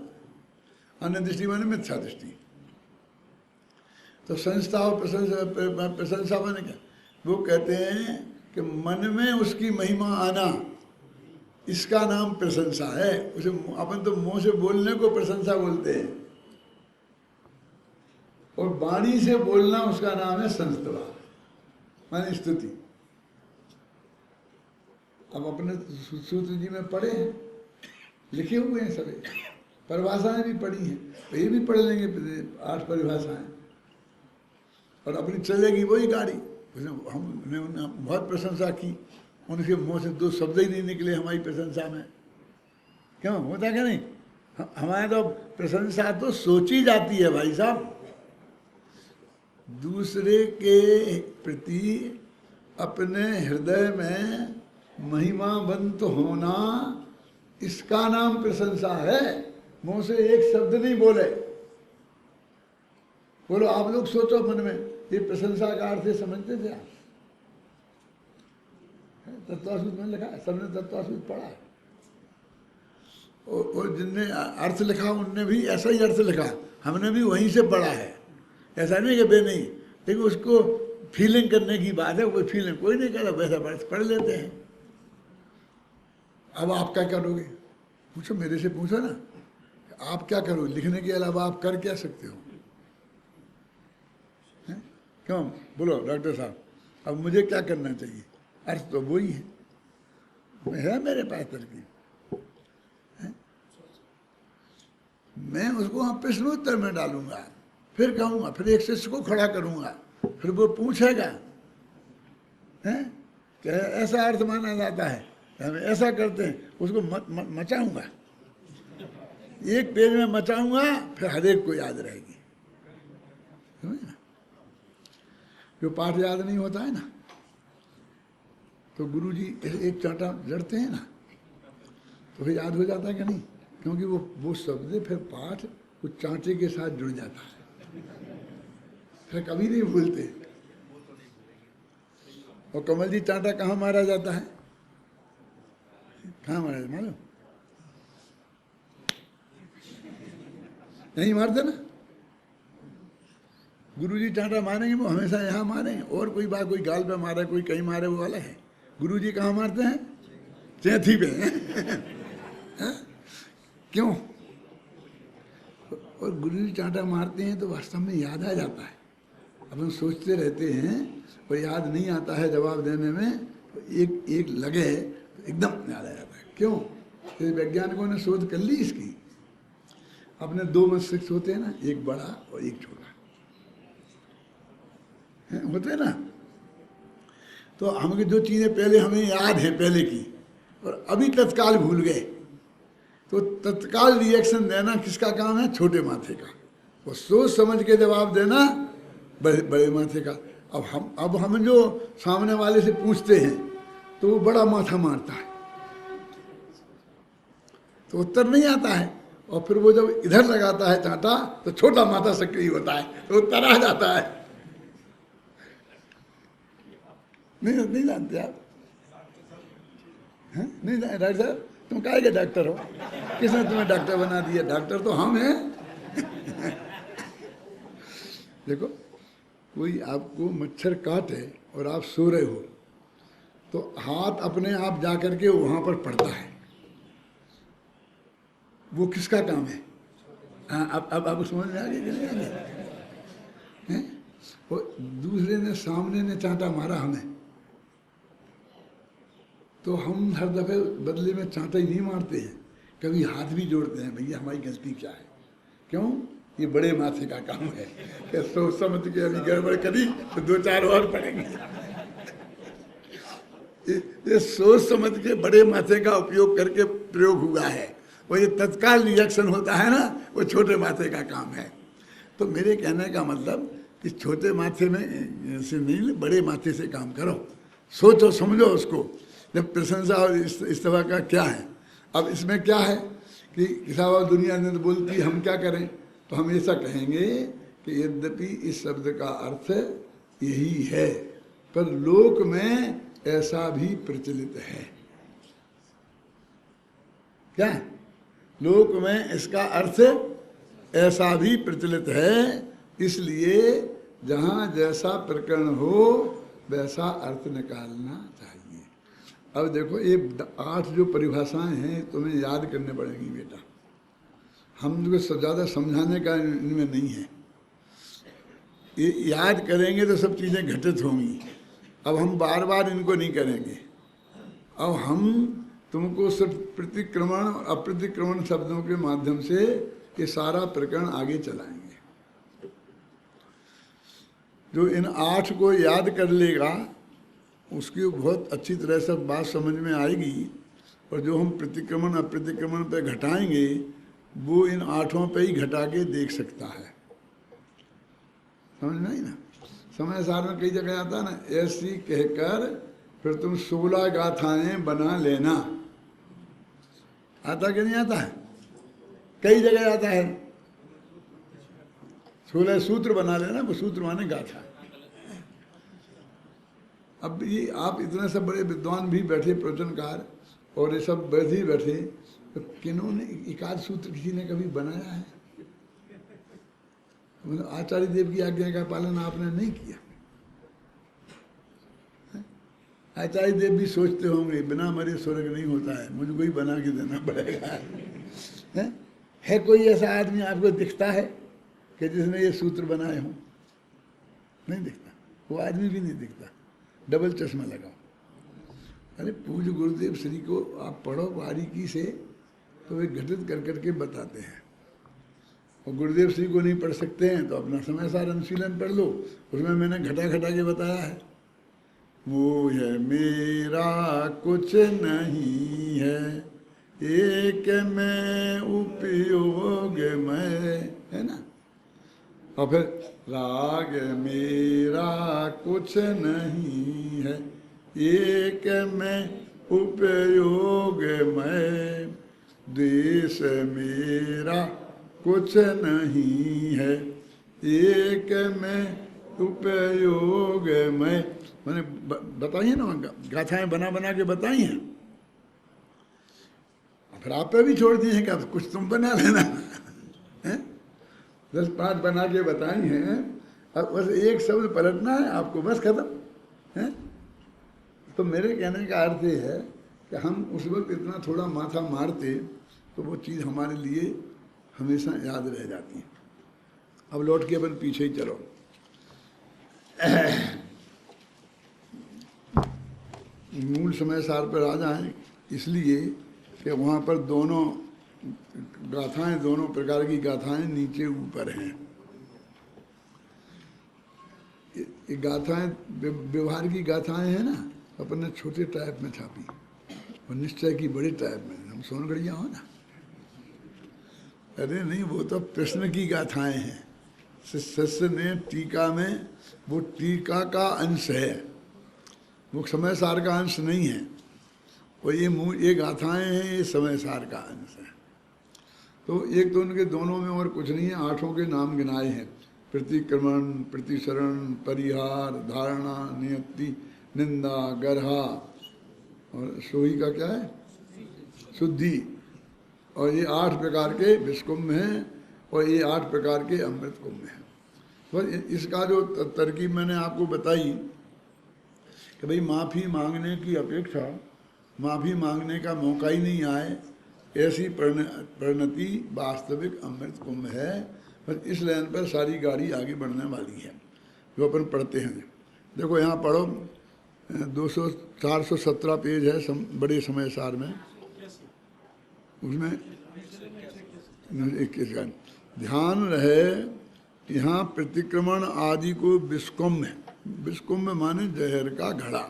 अन्य दृष्टि माने मिथ्या दृष्टि। तो संस्था और प्रशंसा माने क्या? वो कहते हैं कि मन में उसकी महिमा आना, इसका नाम प्रशंसा है। उसे अपन तो मुंह से बोलने को प्रशंसा बोलते हैं, और वाणी से बोलना उसका नाम है संस्तवा माने स्तुति। अब अपने सूत्र जी में पढ़े हैं, लिखे हुए हैं सभी, परिभाषाएं भी पढ़ी हैं, तो ये भी पढ़ लेंगे 8 परिभाषाएं, और अपनी चलेगी वही गाड़ी। हमने बहुत प्रशंसा की, उनके मुंह से 2 शब्द ही नहीं निकले हमारी प्रशंसा में। क्यों होता क्या नहीं? हमारे तो प्रशंसा तो सोची जाती है भाई साहब। दूसरे के प्रति अपने हृदय में महिमावंत होना, इसका नाम प्रशंसा है। मुंह से एक शब्द नहीं बोले। बोलो आप लोग सोचो मन में, ये प्रशंसा का अर्थ समझते थे आप? तत्वासूत्र में लिखा है, सबने तत्वासूत्र पढ़ा है, और जिनने अर्थ लिखा उनने भी ऐसा ही अर्थ लिखा, हमने भी वहीं से पढ़ा है। ऐसा नहीं कि बे नहीं, लेकिन उसको फीलिंग करने की बात है, कोई फीलिंग कोई नहीं करता, वैसा पढ़ लेते हैं। अब आप क्या करोगे? पूछो, मेरे से पूछो ना, आप क्या करोगे? लिखने के अलावा आप कर क्या सकते हो? है? क्यों बोलो डॉक्टर साहब, अब मुझे क्या करना चाहिए? अर्थ तो वही है मेरे पास तरकीब, मैं उसको वहाँ प्रश्नोत्तर में डालूंगा, फिर कहूँगा, फिर एक शिष्य को खड़ा करूँगा, फिर वो पूछेगा हैं कि ऐसा अर्थ माना जाता है, हम ऐसा करते हैं, उसको मचाऊंगा, एक पेज में मचाऊंगा, फिर हर एक को याद रहेगी। समझ ना? जो पाठ याद नहीं होता है ना, तो गुरुजी एक चांटा जड़ते हैं ना, तो फिर याद हो जाता है कि नहीं? क्योंकि वो शब्द फिर पाठ उस चांटे के साथ जुड़ जाता है, फिर कभी नहीं भूलते। और कमल जी चांटा कहाँ मारा जाता है? कहाँ मारा जाता मालूम? नहीं मारते ना। गुरुजी चांटा मारेंगे वो हमेशा यहाँ मारेंगे, और कोई बात, कोई गाल पे मारे, कोई कहीं मारे, वो वाला है। गुरुजी कहाँ मारते हैं? चैथी पे। क्यों? और गुरुजी चांटा मारते हैं तो वास्तव में याद आ जाता है। अपन सोचते रहते हैं और याद नहीं आता है जवाब देने में, तो एक लगे तो एकदम याद आ जाता है। क्यों? वैज्ञानिकों ने शोध कर ली इसकी। अपने 2 मस्तिष्क होते हैं ना, एक बड़ा और एक छोटा, होते हैं ना। तो हमें जो चीज़ें पहले हमें याद है पहले की, और अभी तत्काल भूल गए, तो तत्काल रिएक्शन देना किसका काम है? छोटे माथे का। वो सोच समझ के जवाब देना बड़े माथे का। अब हम जो सामने वाले से पूछते हैं तो वो बड़ा माथा मारता है, तो उत्तर नहीं आता है, और फिर वो जब इधर लगाता है चांटा तो छोटा माथा सक्रिय होता है, तो उत्तर आ जाता है। नहीं जानते आप? नहीं जाने डॉक्टर साहब, तुम काहे के डॉक्टर हो? किसने तुम्हें डॉक्टर बना दिया? डॉक्टर तो हम हैं। देखो, कोई आपको मच्छर काटे और आप सो रहे हो, तो हाथ अपने आप जा करके वहां पर पड़ता है, वो किसका काम है? अब समझ में आ गया कि नहीं आ गया? वो दूसरे ने, सामने ने चांटा मारा हमें, तो हम हर दफे बदले में चांटा ही नहीं मारते हैं, कभी हाथ भी जोड़ते हैं, भैया हमारी गलती क्या है? क्यों? ये बड़े माथे का काम है कि सोच समझ के अभी गड़बड़ करी तो 2-4 और पड़ेंगे। ये सोच समझ के बड़े माथे का उपयोग करके प्रयोग हुआ है, वो ये तत्काल रिएक्शन होता है ना, वो छोटे माथे का काम है। तो मेरे कहने का मतलब कि छोटे माथे में से नहीं, बड़े माथे से काम करो, सोचो समझो उसको। जब प्रशंसा और इस तरह का क्या है? अब इसमें क्या है कि साहब दुनिया ने तो बोलती, हम क्या करें? तो हम ऐसा कहेंगे कि यद्यपि इस शब्द का अर्थ यही है, पर लोक में ऐसा भी प्रचलित है। क्या? लोक में इसका अर्थ ऐसा भी प्रचलित है, इसलिए जहाँ जैसा प्रकरण हो वैसा अर्थ निकालना चाहिए। अब देखो, ये 8 जो परिभाषाएं हैं तुम्हें याद करने पड़ेंगी बेटा। हम लोग ज़्यादा समझाने का इनमें नहीं है, ये याद करेंगे तो सब चीज़ें घटित होंगी। अब हम बार बार इनको नहीं करेंगे, अब हम तुमको सिर्फ प्रतिक्रमण और अप्रतिक्रमण शब्दों के माध्यम से ये सारा प्रकरण आगे चलाएंगे। जो इन 8 को याद कर लेगा उसकी बहुत अच्छी तरह से बात समझ में आएगी, और जो हम प्रतिक्रमण अप्रतिक्रमण पे घटाएंगे वो इन 8 पे ही घटा के देख सकता है। समझ में आई ना? समय सार में कई जगह आता है ना, ऐसी कहकर फिर तुम 16 गाथाएं बना लेना। आता कि नहीं आता है? कई जगह आता है। 16 सूत्र बना लेना, वो सूत्र माने गाथा। अब ये आप इतने सब बड़े विद्वान भी बैठे, प्रवचनकार और ये सब बैठे, तो किन्होंने एकाध सूत्र किसी ने कभी बनाया है? मतलब आचार्य देव की आज्ञा का पालन आपने नहीं किया। आचार्य देव भी सोचते होंगे बिना मरे स्वर्ग नहीं होता है, मुझको ही बना के देना पड़ेगा। है कोई ऐसा आदमी आपको दिखता है कि जिसने ये सूत्र बनाए हों? नहीं दिखता, वो आदमी भी नहीं दिखता। डबल चश्मा लगाओ। अरे पूज्य गुरुदेव श्री को आप पढ़ो बारीकी से तो वे घटित कर करके बताते हैं, और गुरुदेव श्री को नहीं पढ़ सकते हैं तो अपना समय सार अनुशीलन पढ़ लो, उसमें मैंने घटा के बताया है। वो है मेरा कुछ नहीं है, एक में उपयोग में, है ना? और फिर राग मेरा कुछ नहीं है, एक में उपयोग में, द्वेष मेरा कुछ नहीं है, एक में उपयोग में। मैंने बताई है ना, गाथाएं बना के बताई हैं। फिर आप पे भी छोड़ दिए हैं कि अब कुछ तुम बना लेना है? 10-5 बना के बताई हैं, अब बस एक शब्द पलटना है आपको, बस खत्म है। तो मेरे कहने का अर्थ ये है कि हम उस वक्त इतना थोड़ा माथा मारते तो वो चीज़ हमारे लिए हमेशा याद रह जाती है। अब लौट के अपन पीछे ही चलो। मूल समय सार पर आ जाएं, इसलिए कि वहाँ पर दोनों गाथाएं, दोनों प्रकार की गाथाएं नीचे ऊपर हैं। ये गाथाएं व्यवहार की गाथाएं हैं ना, अपन ने छोटे टाइप में छापी और निश्चय की बड़े टाइप में। हम सोनगढ़िया हो ना? अरे नहीं, वो तो प्रश्न की गाथाएं हैं। शिष्य ने टीका में, वो टीका का अंश है, वो समय सार का अंश नहीं है। और ये गाथाएं हैं, ये समय सार का अंश है। तो एक तो उनके दोनों में और कुछ नहीं है, 8 के नाम गिनाए हैं। प्रतिक्रमण, प्रतिसरण, परिहार, धारणा, नियति, निंदा, गर्हा, और सोही का क्या है? शुद्धि। और ये 8 प्रकार के विषकुंभ हैं, और ये 8 प्रकार के अमृत कुंभ हैं। पर इसका जो तरकीब मैंने आपको बताई कि भाई माफ़ी मांगने की अपेक्षा माफ़ी मांगने का मौका ही नहीं आए, ऐसी परिणति वास्तविक अमृत कुंभ है। बस इस लाइन पर सारी गाड़ी आगे बढ़ने वाली है जो अपन पढ़ते हैं। देखो यहाँ पढ़ो, 417 पेज है बड़े समय सार में, उसमें 21 का ध्यान रहे। यहाँ प्रतिक्रमण आदि को विषकुंभ है। विषकुंभ माने जहर का घड़ा,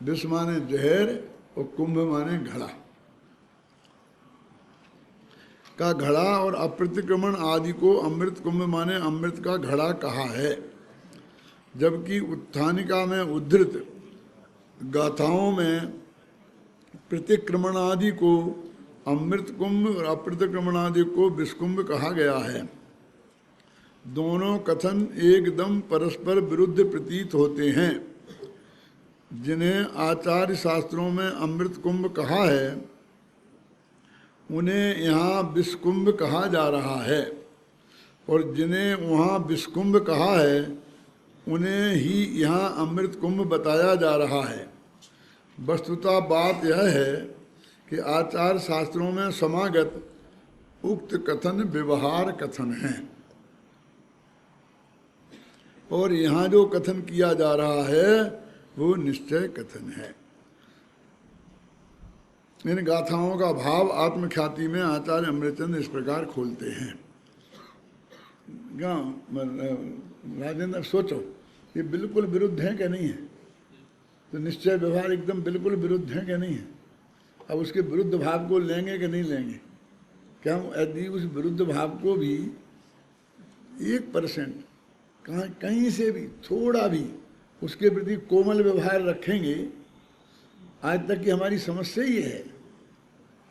विष माने जहर और कुंभ माने घड़ा का घड़ा, और अप्रतिक्रमण आदि को अमृत कुंभ माने अमृत का घड़ा कहा है। जबकि उत्थानिका में उद्धृत गाथाओं में प्रतिक्रमण आदि को अमृत कुंभ और अप्रतिक्रमण आदि को विषकुंभ कहा गया है। दोनों कथन एकदम परस्पर विरुद्ध प्रतीत होते हैं। जिन्हें आचार्य शास्त्रों में अमृत कुंभ कहा है, उन्हें यहाँ विषकुंभ कहा जा रहा है, और जिन्हें वहाँ विषकुंभ कहा है उन्हें ही यहाँ अमृत कुंभ बताया जा रहा है। वस्तुतः बात यह है कि आचार शास्त्रों में समागत उक्त कथन व्यवहार कथन हैं, और यहाँ जो कथन किया जा रहा है वो निश्चय कथन है। इन गाथाओं का भाव आत्मख्याति में आचार्य अमृतचंद इस प्रकार खोलते हैं। राजेंद्र सोचो, ये बिल्कुल विरुद्ध है कि नहीं है? तो निश्चय व्यवहार एकदम बिल्कुल विरुद्ध है कि नहीं है? अब उसके विरुद्ध भाव को लेंगे कि नहीं लेंगे? क्या हम यदि उस विरुद्ध भाव को भी 1% कहीं से भी थोड़ा भी उसके प्रति कोमल व्यवहार रखेंगे, आज तक की हमारी समस्या ये है,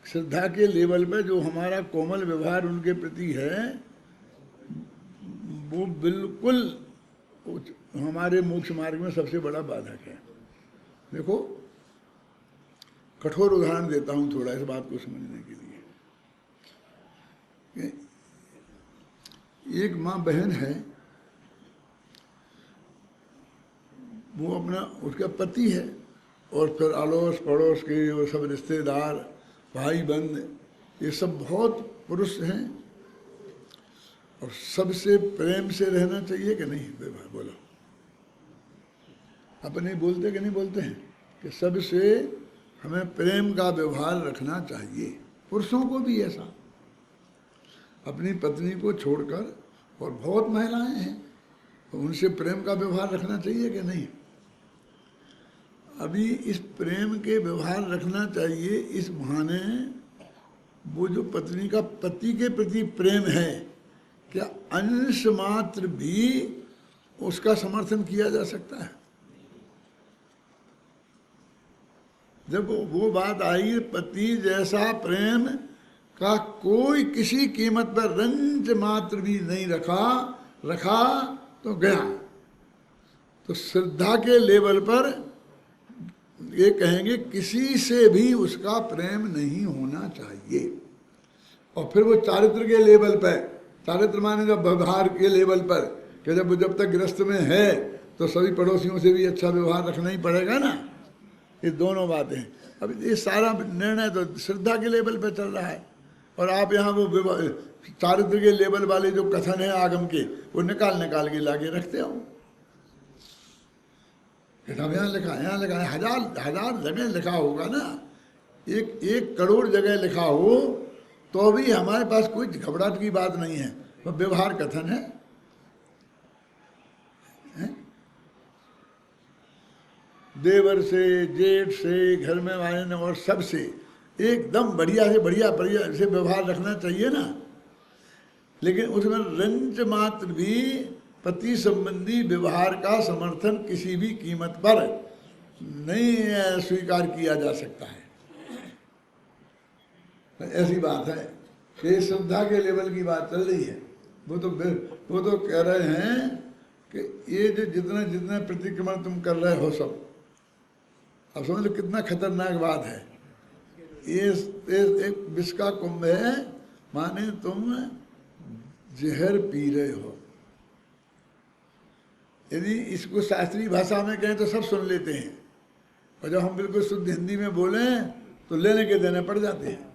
श्रद्धा के लेवल पे जो हमारा कोमल व्यवहार उनके प्रति है वो बिल्कुल हमारे मोक्ष मार्ग में सबसे बड़ा बाधक है। देखो, कठोर उदाहरण देता हूँ थोड़ा इस बात को समझने के लिए। एक माँ बहन है, वो अपना उसका पति है और फिर अड़ोस पड़ोस के वो सब रिश्तेदार भाई बंद ये सब बहुत पुरुष हैं और सबसे प्रेम से रहना चाहिए कि नहीं? बोलो, अपने बोलते कि नहीं बोलते हैं कि सबसे हमें प्रेम का व्यवहार रखना चाहिए। पुरुषों को भी ऐसा, अपनी पत्नी को छोड़कर और बहुत महिलाएं हैं तो उनसे प्रेम का व्यवहार रखना चाहिए कि नहीं? अभी इस प्रेम के व्यवहार रखना चाहिए, इस बहाने वो जो पत्नी का पति के प्रति प्रेम है, क्या अंश मात्र भी उसका समर्थन किया जा सकता है? जब वो बात आई, पति जैसा प्रेम का कोई किसी कीमत पर रंज मात्र भी नहीं रखा तो गया। तो श्रद्धा के लेवल पर ये कहेंगे किसी से भी उसका प्रेम नहीं होना चाहिए। और फिर वो चारित्र के लेवल पर, चारित्र माने जब व्यवहार के लेवल पर, कि जब तक गृहस्थ में है तो सभी पड़ोसियों से भी अच्छा व्यवहार रखना ही पड़ेगा ना। ये दोनों बातें, अब ये सारा निर्णय तो श्रद्धा के लेवल पर चल रहा है और आप यहाँ वो चारित्र के लेवल वाले जो कथन है आगम के, वो निकाल के लाके रखते हो। किताब यहाँ लिखा है, यहाँ लिखा है, हजार जगह लिखा होगा ना, 1 करोड़ जगह लिखा हो तो भी हमारे पास कोई घबराहट की बात नहीं है। वो व्यवहार कथन है, देवर से, जेठ से, घर में वाले और सबसे एकदम बढ़िया से व्यवहार रखना चाहिए ना। लेकिन उसमें रंज मात्र भी पति संबंधी व्यवहार का समर्थन किसी भी कीमत पर नहीं स्वीकार किया जा सकता है। ऐसी बात है कि श्रद्धा के लेवल की बात चल रही है। वो तो कह रहे हैं कि ये जो जितना प्रतिक्रमण तुम कर रहे हो सब, अब समझ लो कितना खतरनाक बात है। ये एक विष का कुंभ है, माने तुम जहर पी रहे हो। यदि इसको शास्त्रीय भाषा में कहें तो सब सुन लेते हैं, और जब हम बिल्कुल शुद्ध हिंदी में बोलें तो लेने के देने पड़ जाते हैं।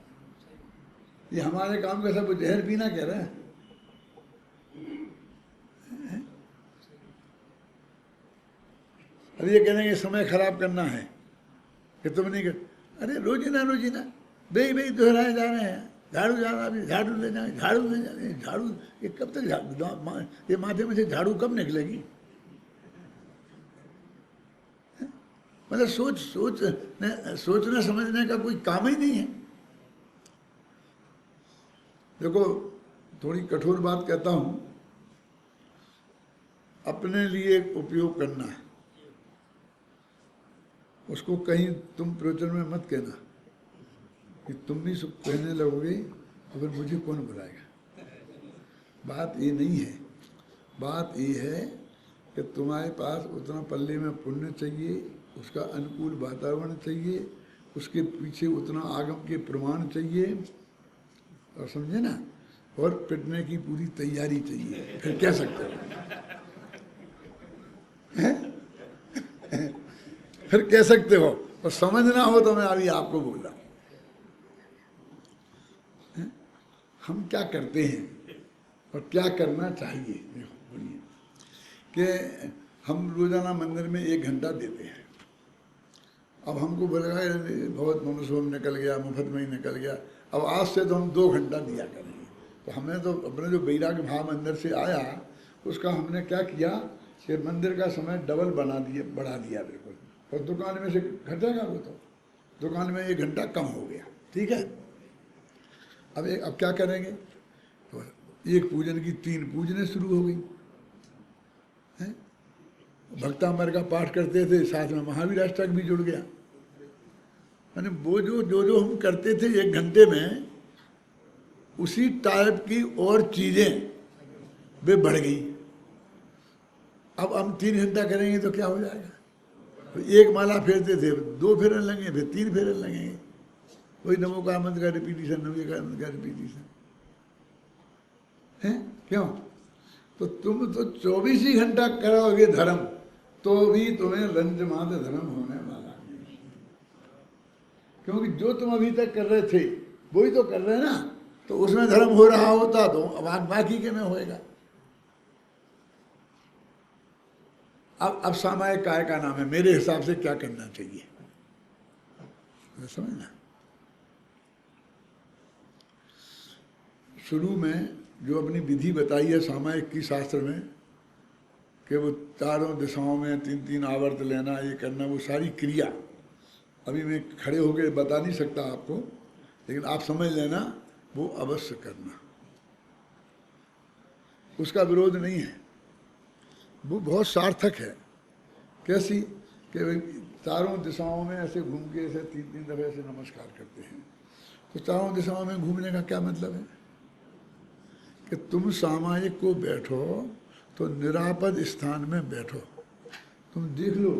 ये हमारे काम का सब जहर पीना कह रहे हैं। अब ये कहने के समय खराब करना है कि तुम नहीं कर, अरे रोजीना बे दोहराए जा रहे हैं। झाड़ू जाना, अभी झाड़ू ले जाए, झाड़ू ये कब तक ये माथे में से झाड़ू कब निकलेगी? मतलब सोचना समझने का कोई काम ही नहीं है। देखो, थोड़ी कठोर बात कहता हूं, अपने लिए उपयोग करना है, उसको कहीं तुम प्रवचन में मत कहना कि तुम भी सुख कहने लगोगे तो फिर मुझे कौन बुलाएगा। बात ये नहीं है, बात ये है कि तुम्हारे पास उतना पल्ले में पुण्य चाहिए, उसका अनुकूल वातावरण चाहिए, उसके पीछे उतना आगम के प्रमाण चाहिए, और समझे ना, और पिटने की पूरी तैयारी चाहिए, फिर कह सकते हो। फिर कह सकते हो, और समझना हो तो मैं अभी आपको बोल रहा हूं। हम क्या करते हैं और क्या करना चाहिए। देखो, बोलिए कि हम रोजाना मंदिर में 1 घंटा देते हैं, अब हमको बोलेगा "ये बहुत मनुष्य होम निकल गया, मुफ्त में ही निकल गया, अब आज से तो हम 2 घंटा दिया करेंगे"। तो हमें तो अपने जो वैराग्य भाव अंदर से आया, उसका हमने क्या किया कि मंदिर का समय डबल बढ़ा दिया बिल्कुल। और दुकान में से घटेगा वो, तो दुकान में 1 घंटा कम हो गया, ठीक है। अब क्या करेंगे, तो 1 पूजन की 3 पूजने शुरू हो गई हैं। भक्तामर का पाठ करते थे, साथ में महावीर अष्टक भी जुड़ गया। यानी वो जो हम करते थे 1 घंटे में, उसी टाइप की और चीजें वे बढ़ गई। अब हम 3 घंटा करेंगे तो क्या हो जाएगा, तो 1 माला फेरते थे, 2 फेरन लगेंगे, फिर 3 फेरन लगेंगे, वही नमोकार मंत्र का रिपीटिशन, नमोकार मंत्र का रिपीटिशन है। क्यों, तो तुम तो 24 ही घंटा करोगे धर्म, तो भी तुम्हें रंजमाद धर्म होने वाला नहीं, क्योंकि जो तुम अभी तक कर रहे थे वही तो कर रहे हैं ना। तो उसमें धर्म हो रहा होता तो अब बाकी के में होएगा। अब सामायिक काय का नाम है, मेरे हिसाब से क्या करना चाहिए, समझना। शुरू में जो अपनी विधि बताई है सामायिक की शास्त्र में, कि वो 4 दिशाओं में 3-3 आवर्त लेना, ये करना, वो सारी क्रिया अभी मैं खड़े होकर बता नहीं सकता आपको, लेकिन आप समझ लेना, वो अवश्य करना, उसका विरोध नहीं है, वो बहुत सार्थक है। कैसी, कि भाई 4 दिशाओं में ऐसे घूम के ऐसे 3-3 दफे ऐसे नमस्कार करते हैं। तो 4 दिशाओं में घूमने का क्या मतलब है, कि तुम सामायिक को बैठो तो निरापद स्थान में बैठो। तुम देख लो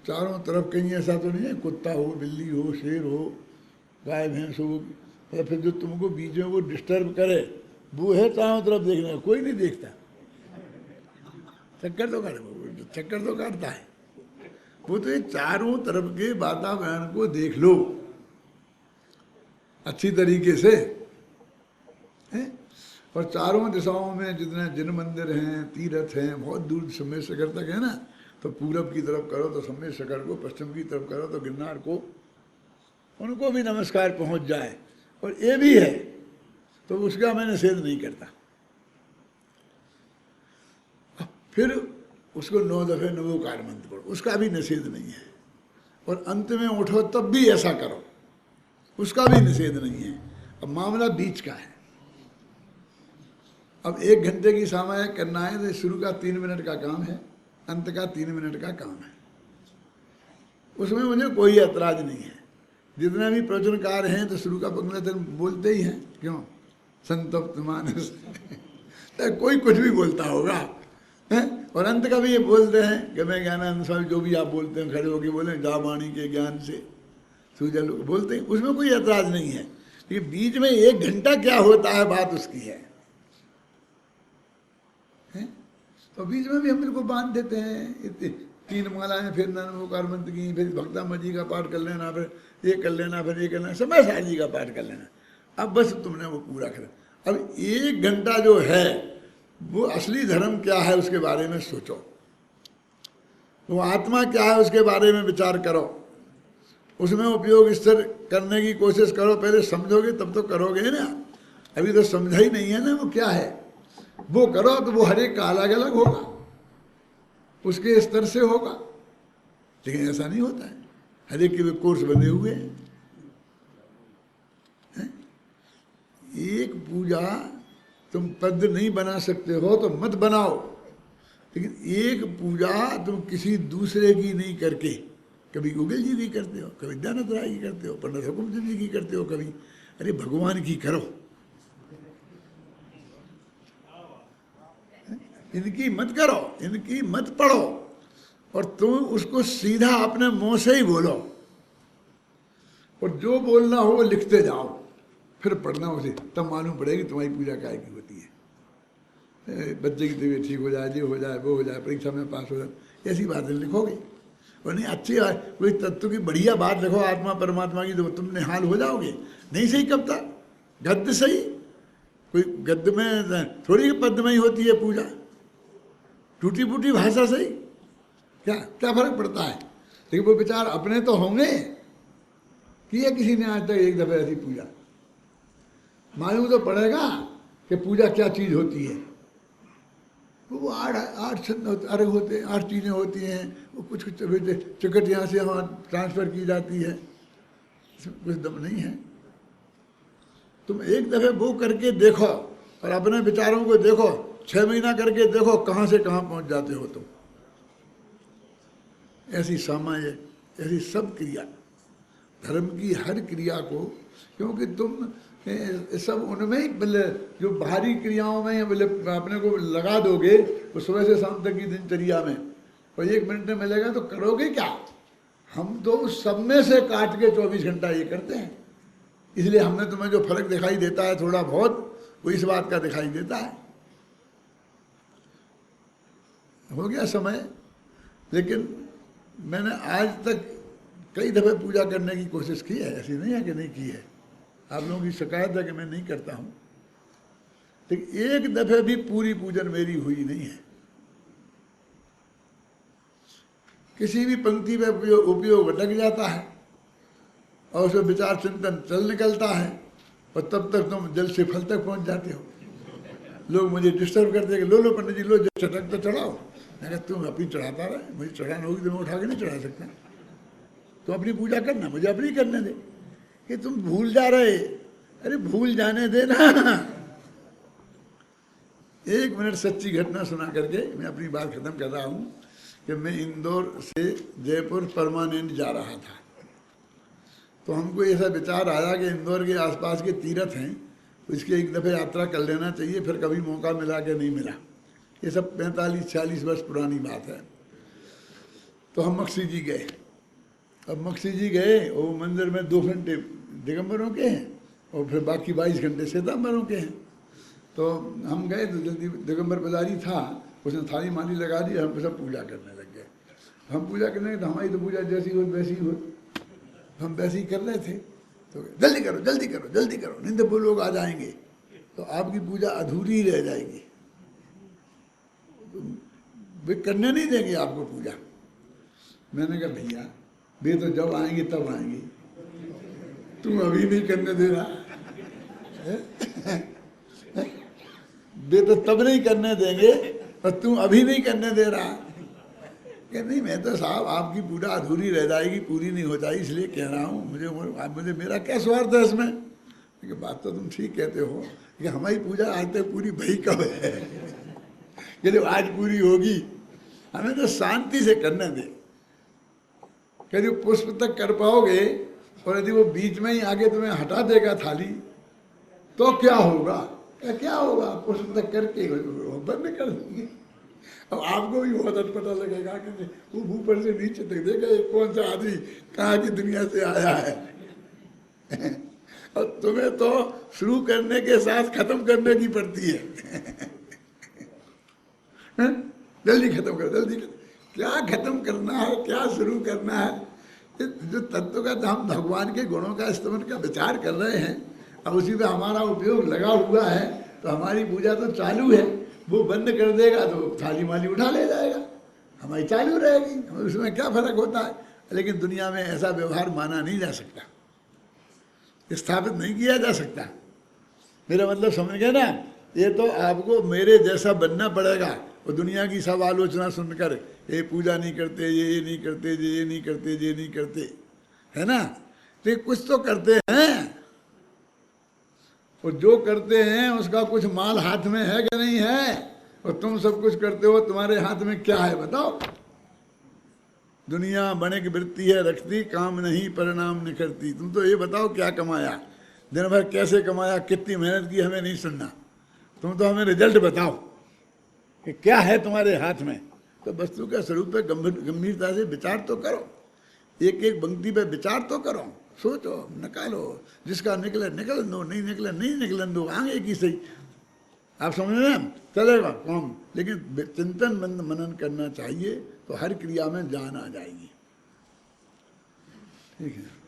चारों तरफ कहीं ऐसा तो नहीं है, कुत्ता हो, बिल्ली हो, शेर हो, गाय भैंस हो, या फिर जो तुमको बीच में वो डिस्टर्ब करे, वो है चारों तरफ देखने का, कोई नहीं देखता, चक्कर तो काटता है वो। तो ये चारों तरफ के वातावरण को देख लो अच्छी तरीके से है। और चारों दिशाओं में जितने जिन मंदिर हैं, तीर्थ हैं, बहुत दूर सम्मेद शिखर तक है ना, तो पूरब की तरफ करो तो सम्मेद शिखर को, पश्चिम की तरफ करो तो गिरनार को, उनको भी नमस्कार पहुंच जाए। और ये भी है तो उसका मैं निषेध नहीं करता। फिर उसको 9 दफे नमोकार मंत्र पढ़ो, उसका भी निषेध नहीं है। और अंत में उठो तब भी ऐसा करो, उसका भी निषेध नहीं है। अब मामला बीच का है। अब 1 घंटे की सामायिक करना है तो शुरू का 3 मिनट का काम है, अंत का 3 मिनट का काम है, उसमें मुझे कोई ऐतराज नहीं है। जितने भी प्रवचनकार हैं तो शुरू का 15 दिन बोलते ही हैं, क्यों, संतप्त मानस तो कोई कुछ भी बोलता होगा है। और अंत का भी ये बोलते हैं कि मैं ज्ञानानंद स्वामी, जो भी आप बोलते हैं खड़े होकर बोले, जा वाणी के ज्ञान से सूजल, बोलते हैं, उसमें कोई ऐतराज नहीं है। लेकिन बीच में 1 घंटा क्या होता है, बात उसकी है। तो बीच में भी हम इनको बांध देते हैं, 3 मालाएं, फिर नमोकार मंत्र की, फिर भक्तामर जी का पाठ कर लेना, फिर ये कर लेना, फिर ये कर लेना, समय सार जी का पाठ कर लेना। अब बस तुमने वो पूरा करा। अब 1 घंटा जो है वो असली धर्म क्या है उसके बारे में सोचो, वो आत्मा क्या है उसके बारे में विचार करो, उसमें उपयोग स्थिर करने की कोशिश करो। पहले समझोगे तब तो करोगे ना, अभी तो समझा ही नहीं है ना वो क्या है। वो करो तो वो हर एक का अलग अलग होगा, उसके स्तर से होगा। लेकिन ऐसा नहीं होता है, हर एक के भी कोर्स बने हुए हैं। एक पूजा तुम पद नहीं बना सकते हो तो मत बनाओ, लेकिन एक पूजा तुम किसी दूसरे की नहीं करके, कभी गुगल जी की करते हो, कभी दयानंद राय की करते हो, पंडित हुकुमचंद जी की करते हो, कभी अरे भगवान की करो, इनकी मत करो, इनकी मत पढ़ो। और तुम उसको सीधा अपने मुंह से ही बोलो, और जो बोलना हो वो लिखते जाओ, फिर पढ़ना उसे, तब मालूम पड़ेगी तुम्हारी पूजा काय की होती है। बच्चे की तबीयत ठीक हो जाए, ये हो जाए, वो हो जाए, परीक्षा में पास हो जाए, ऐसी बातें लिखोगे। और नहीं अच्छी बात, कोई तत्व की बढ़िया बात लिखो आत्मा परमात्मा की, तो तुम निहाल हो जाओगे। नहीं सही कब तक गद्य सही, कोई गद्य में थोड़ी पद्य में ही होती है पूजा, टूटी फूटी भाषा सही, क्या क्या फर्क पड़ता है। लेकिन वो विचार अपने तो होंगे। किया किसी ने आज तक एक दफे ऐसी पूजा? मालूम तो पड़ेगा कि पूजा क्या चीज होती है। वो आठ छंद अर्घ होते हैं, 8 चीजें होती हैं, वो कुछ टिकट यहाँ से वहाँ ट्रांसफर की जाती है, कुछ दम नहीं है। तुम एक दफे वो करके देखो और अपने विचारों को देखो, 6 महीना करके देखो कहाँ से कहाँ पहुँच जाते हो तुम। ऐसी सामायिक, ऐसी सब क्रिया, धर्म की हर क्रिया को, क्योंकि तुम सब उनमें ही बोले जो बाहरी क्रियाओं में बोले अपने को लगा दोगे, तो सुबह से शाम तक की दिनचर्या में और 1 मिनट में मिलेगा तो करोगे क्या? हम तो सब में से काट के 24 घंटा ये करते हैं। इसलिए हमें तुम्हें जो फर्क दिखाई देता है थोड़ा बहुत, वो इस बात का दिखाई देता है। हो गया समय। लेकिन मैंने आज तक कई दफ़े पूजा करने की कोशिश की है, ऐसी नहीं है कि नहीं की है। आप लोगों की शिकायत है कि मैं नहीं करता हूँ, लेकिन एक दफ़े भी पूरी पूजन मेरी हुई नहीं है। किसी भी पंक्ति में उपयोग अटक जाता है और उसमें विचार चिंतन चल निकलता है और तब तक तुम जल से फल तक पहुँच जाते हो। लोग मुझे डिस्टर्ब कर देंगे, लो पंडित जी लो, जो चटक तो चढ़ाओ। मैं कहता तुम अपनी चढ़ाता रहे, मुझे चढ़ाना होगी तो मैं उठा के नहीं चढ़ा सकता। तुम अपनी पूजा करना, मुझे अपनी करने दे। कि तुम भूल जा रहे, अरे भूल जाने देना। 1 मिनट सच्ची घटना सुना करके मैं अपनी बात खत्म कर रहा हूँ कि मैं इंदौर से जयपुर परमानेंट जा रहा था। तो हमको ऐसा विचार आया कि इंदौर के आसपास के तीर्थ हैं, तो इसकी एक दफ़े यात्रा कर लेना चाहिए, फिर कभी मौका मिला कि नहीं मिला। ये सब 45-46 वर्ष पुरानी बात है। तो हम मक्सी जी गए। अब मक्सी जी गए, वो मंदिर में 2 घंटे दिगंबरों के हैं और फिर बाकी 22 घंटे श्वेतांबरों के हैं। तो हम गए तो जल्दी दिगंबर पुजारी था, उसने थाली माली लगा दी, हम सब पूजा करने लग गए। हम पूजा करने तो हमारी तो पूजा जैसी हो वैसी हो, हम वैसे ही कर रहे थे। तो जल्दी करो जल्दी करो जल्दी करो, नहीं तो वो लोग आ जाएंगे तो आपकी पूजा अधूरी रह जाएगी, वे करने नहीं देंगे आपको पूजा। मैंने कहा भैया वे तो जब आएंगे तब आएंगे, तुम अभी नहीं करने दे रहा। वे तो तब नहीं करने देंगे और तुम अभी नहीं करने दे रहा। कि नहीं मैं तो साहब आपकी पूजा अधूरी रह जाएगी, पूरी नहीं हो जाएगी, इसलिए कह रहा हूँ। मुझे मेरा क्या स्वार्थ है इसमें? कि बात तो तुम ठीक कहते हो कि हमारी पूजा आज तक पूरी भई कब है? कि जब आज पूरी होगी, हमें तो शांति से करने दे। यदि पुष्प तक कर पाओगे और यदि वो बीच में ही आगे तुम्हें हटा देगा थाली, तो क्या होगा? क्या होगा? पुष्प तक करके बंद कर देंगे। अब आपको भी बहुत अटपटा लगेगा कि वो ऊपर से नीचे तक देगा कौन सा आदमी कहाँ की दुनिया से आया है। और तुम्हें तो शुरू करने के साथ खत्म करने की पड़ती है। जल्दी खत्म करो जल्दी खत्म। क्या खत्म करना है, क्या शुरू करना है? जो तत्व का हम भगवान के गुणों का स्तमन का विचार कर रहे हैं, अब उसी पे हमारा उपयोग लगा हुआ है, तो हमारी पूजा तो चालू है। वो बंद कर देगा तो थाली माली उठा ले जाएगा, हमारी चालू रहेगी। उसमें क्या फर्क होता है? लेकिन दुनिया में ऐसा व्यवहार माना नहीं जा सकता, स्थापित नहीं किया जा सकता। मेरा मतलब समझ गए ना? ये तो आपको मेरे जैसा बनना पड़ेगा। और दुनिया की सब आलोचना सुनकर ये पूजा नहीं करते, ये नहीं करते, ये नहीं करते, ये नहीं करते, है ना? तो कुछ तो करते हैं, और जो करते हैं उसका कुछ माल हाथ में है कि नहीं है? और तुम सब कुछ करते हो, तुम्हारे हाथ में क्या है बताओ? दुनिया बने की वृत्ति है रखती, काम नहीं परिणाम निखरती। तुम तो ये बताओ क्या कमाया, दिन भर कैसे कमाया, कितनी मेहनत की, हमें नहीं सुनना। तुम तो हमें रिजल्ट बताओ कि क्या है तुम्हारे हाथ में। तो वस्तु के स्वरूप पे गंभीरता से विचार तो करो, एक एक पंक्ति पे विचार तो करो, सोचो, निकालो। जिसका निकले निकल दो, नहीं निकले नहीं निकलन दो, आगे की सही। आप समझ रहे हैं? चलेगा कौन, लेकिन चिंतन मनन करना चाहिए, तो हर क्रिया में जान आ जाएगी। ठीक है।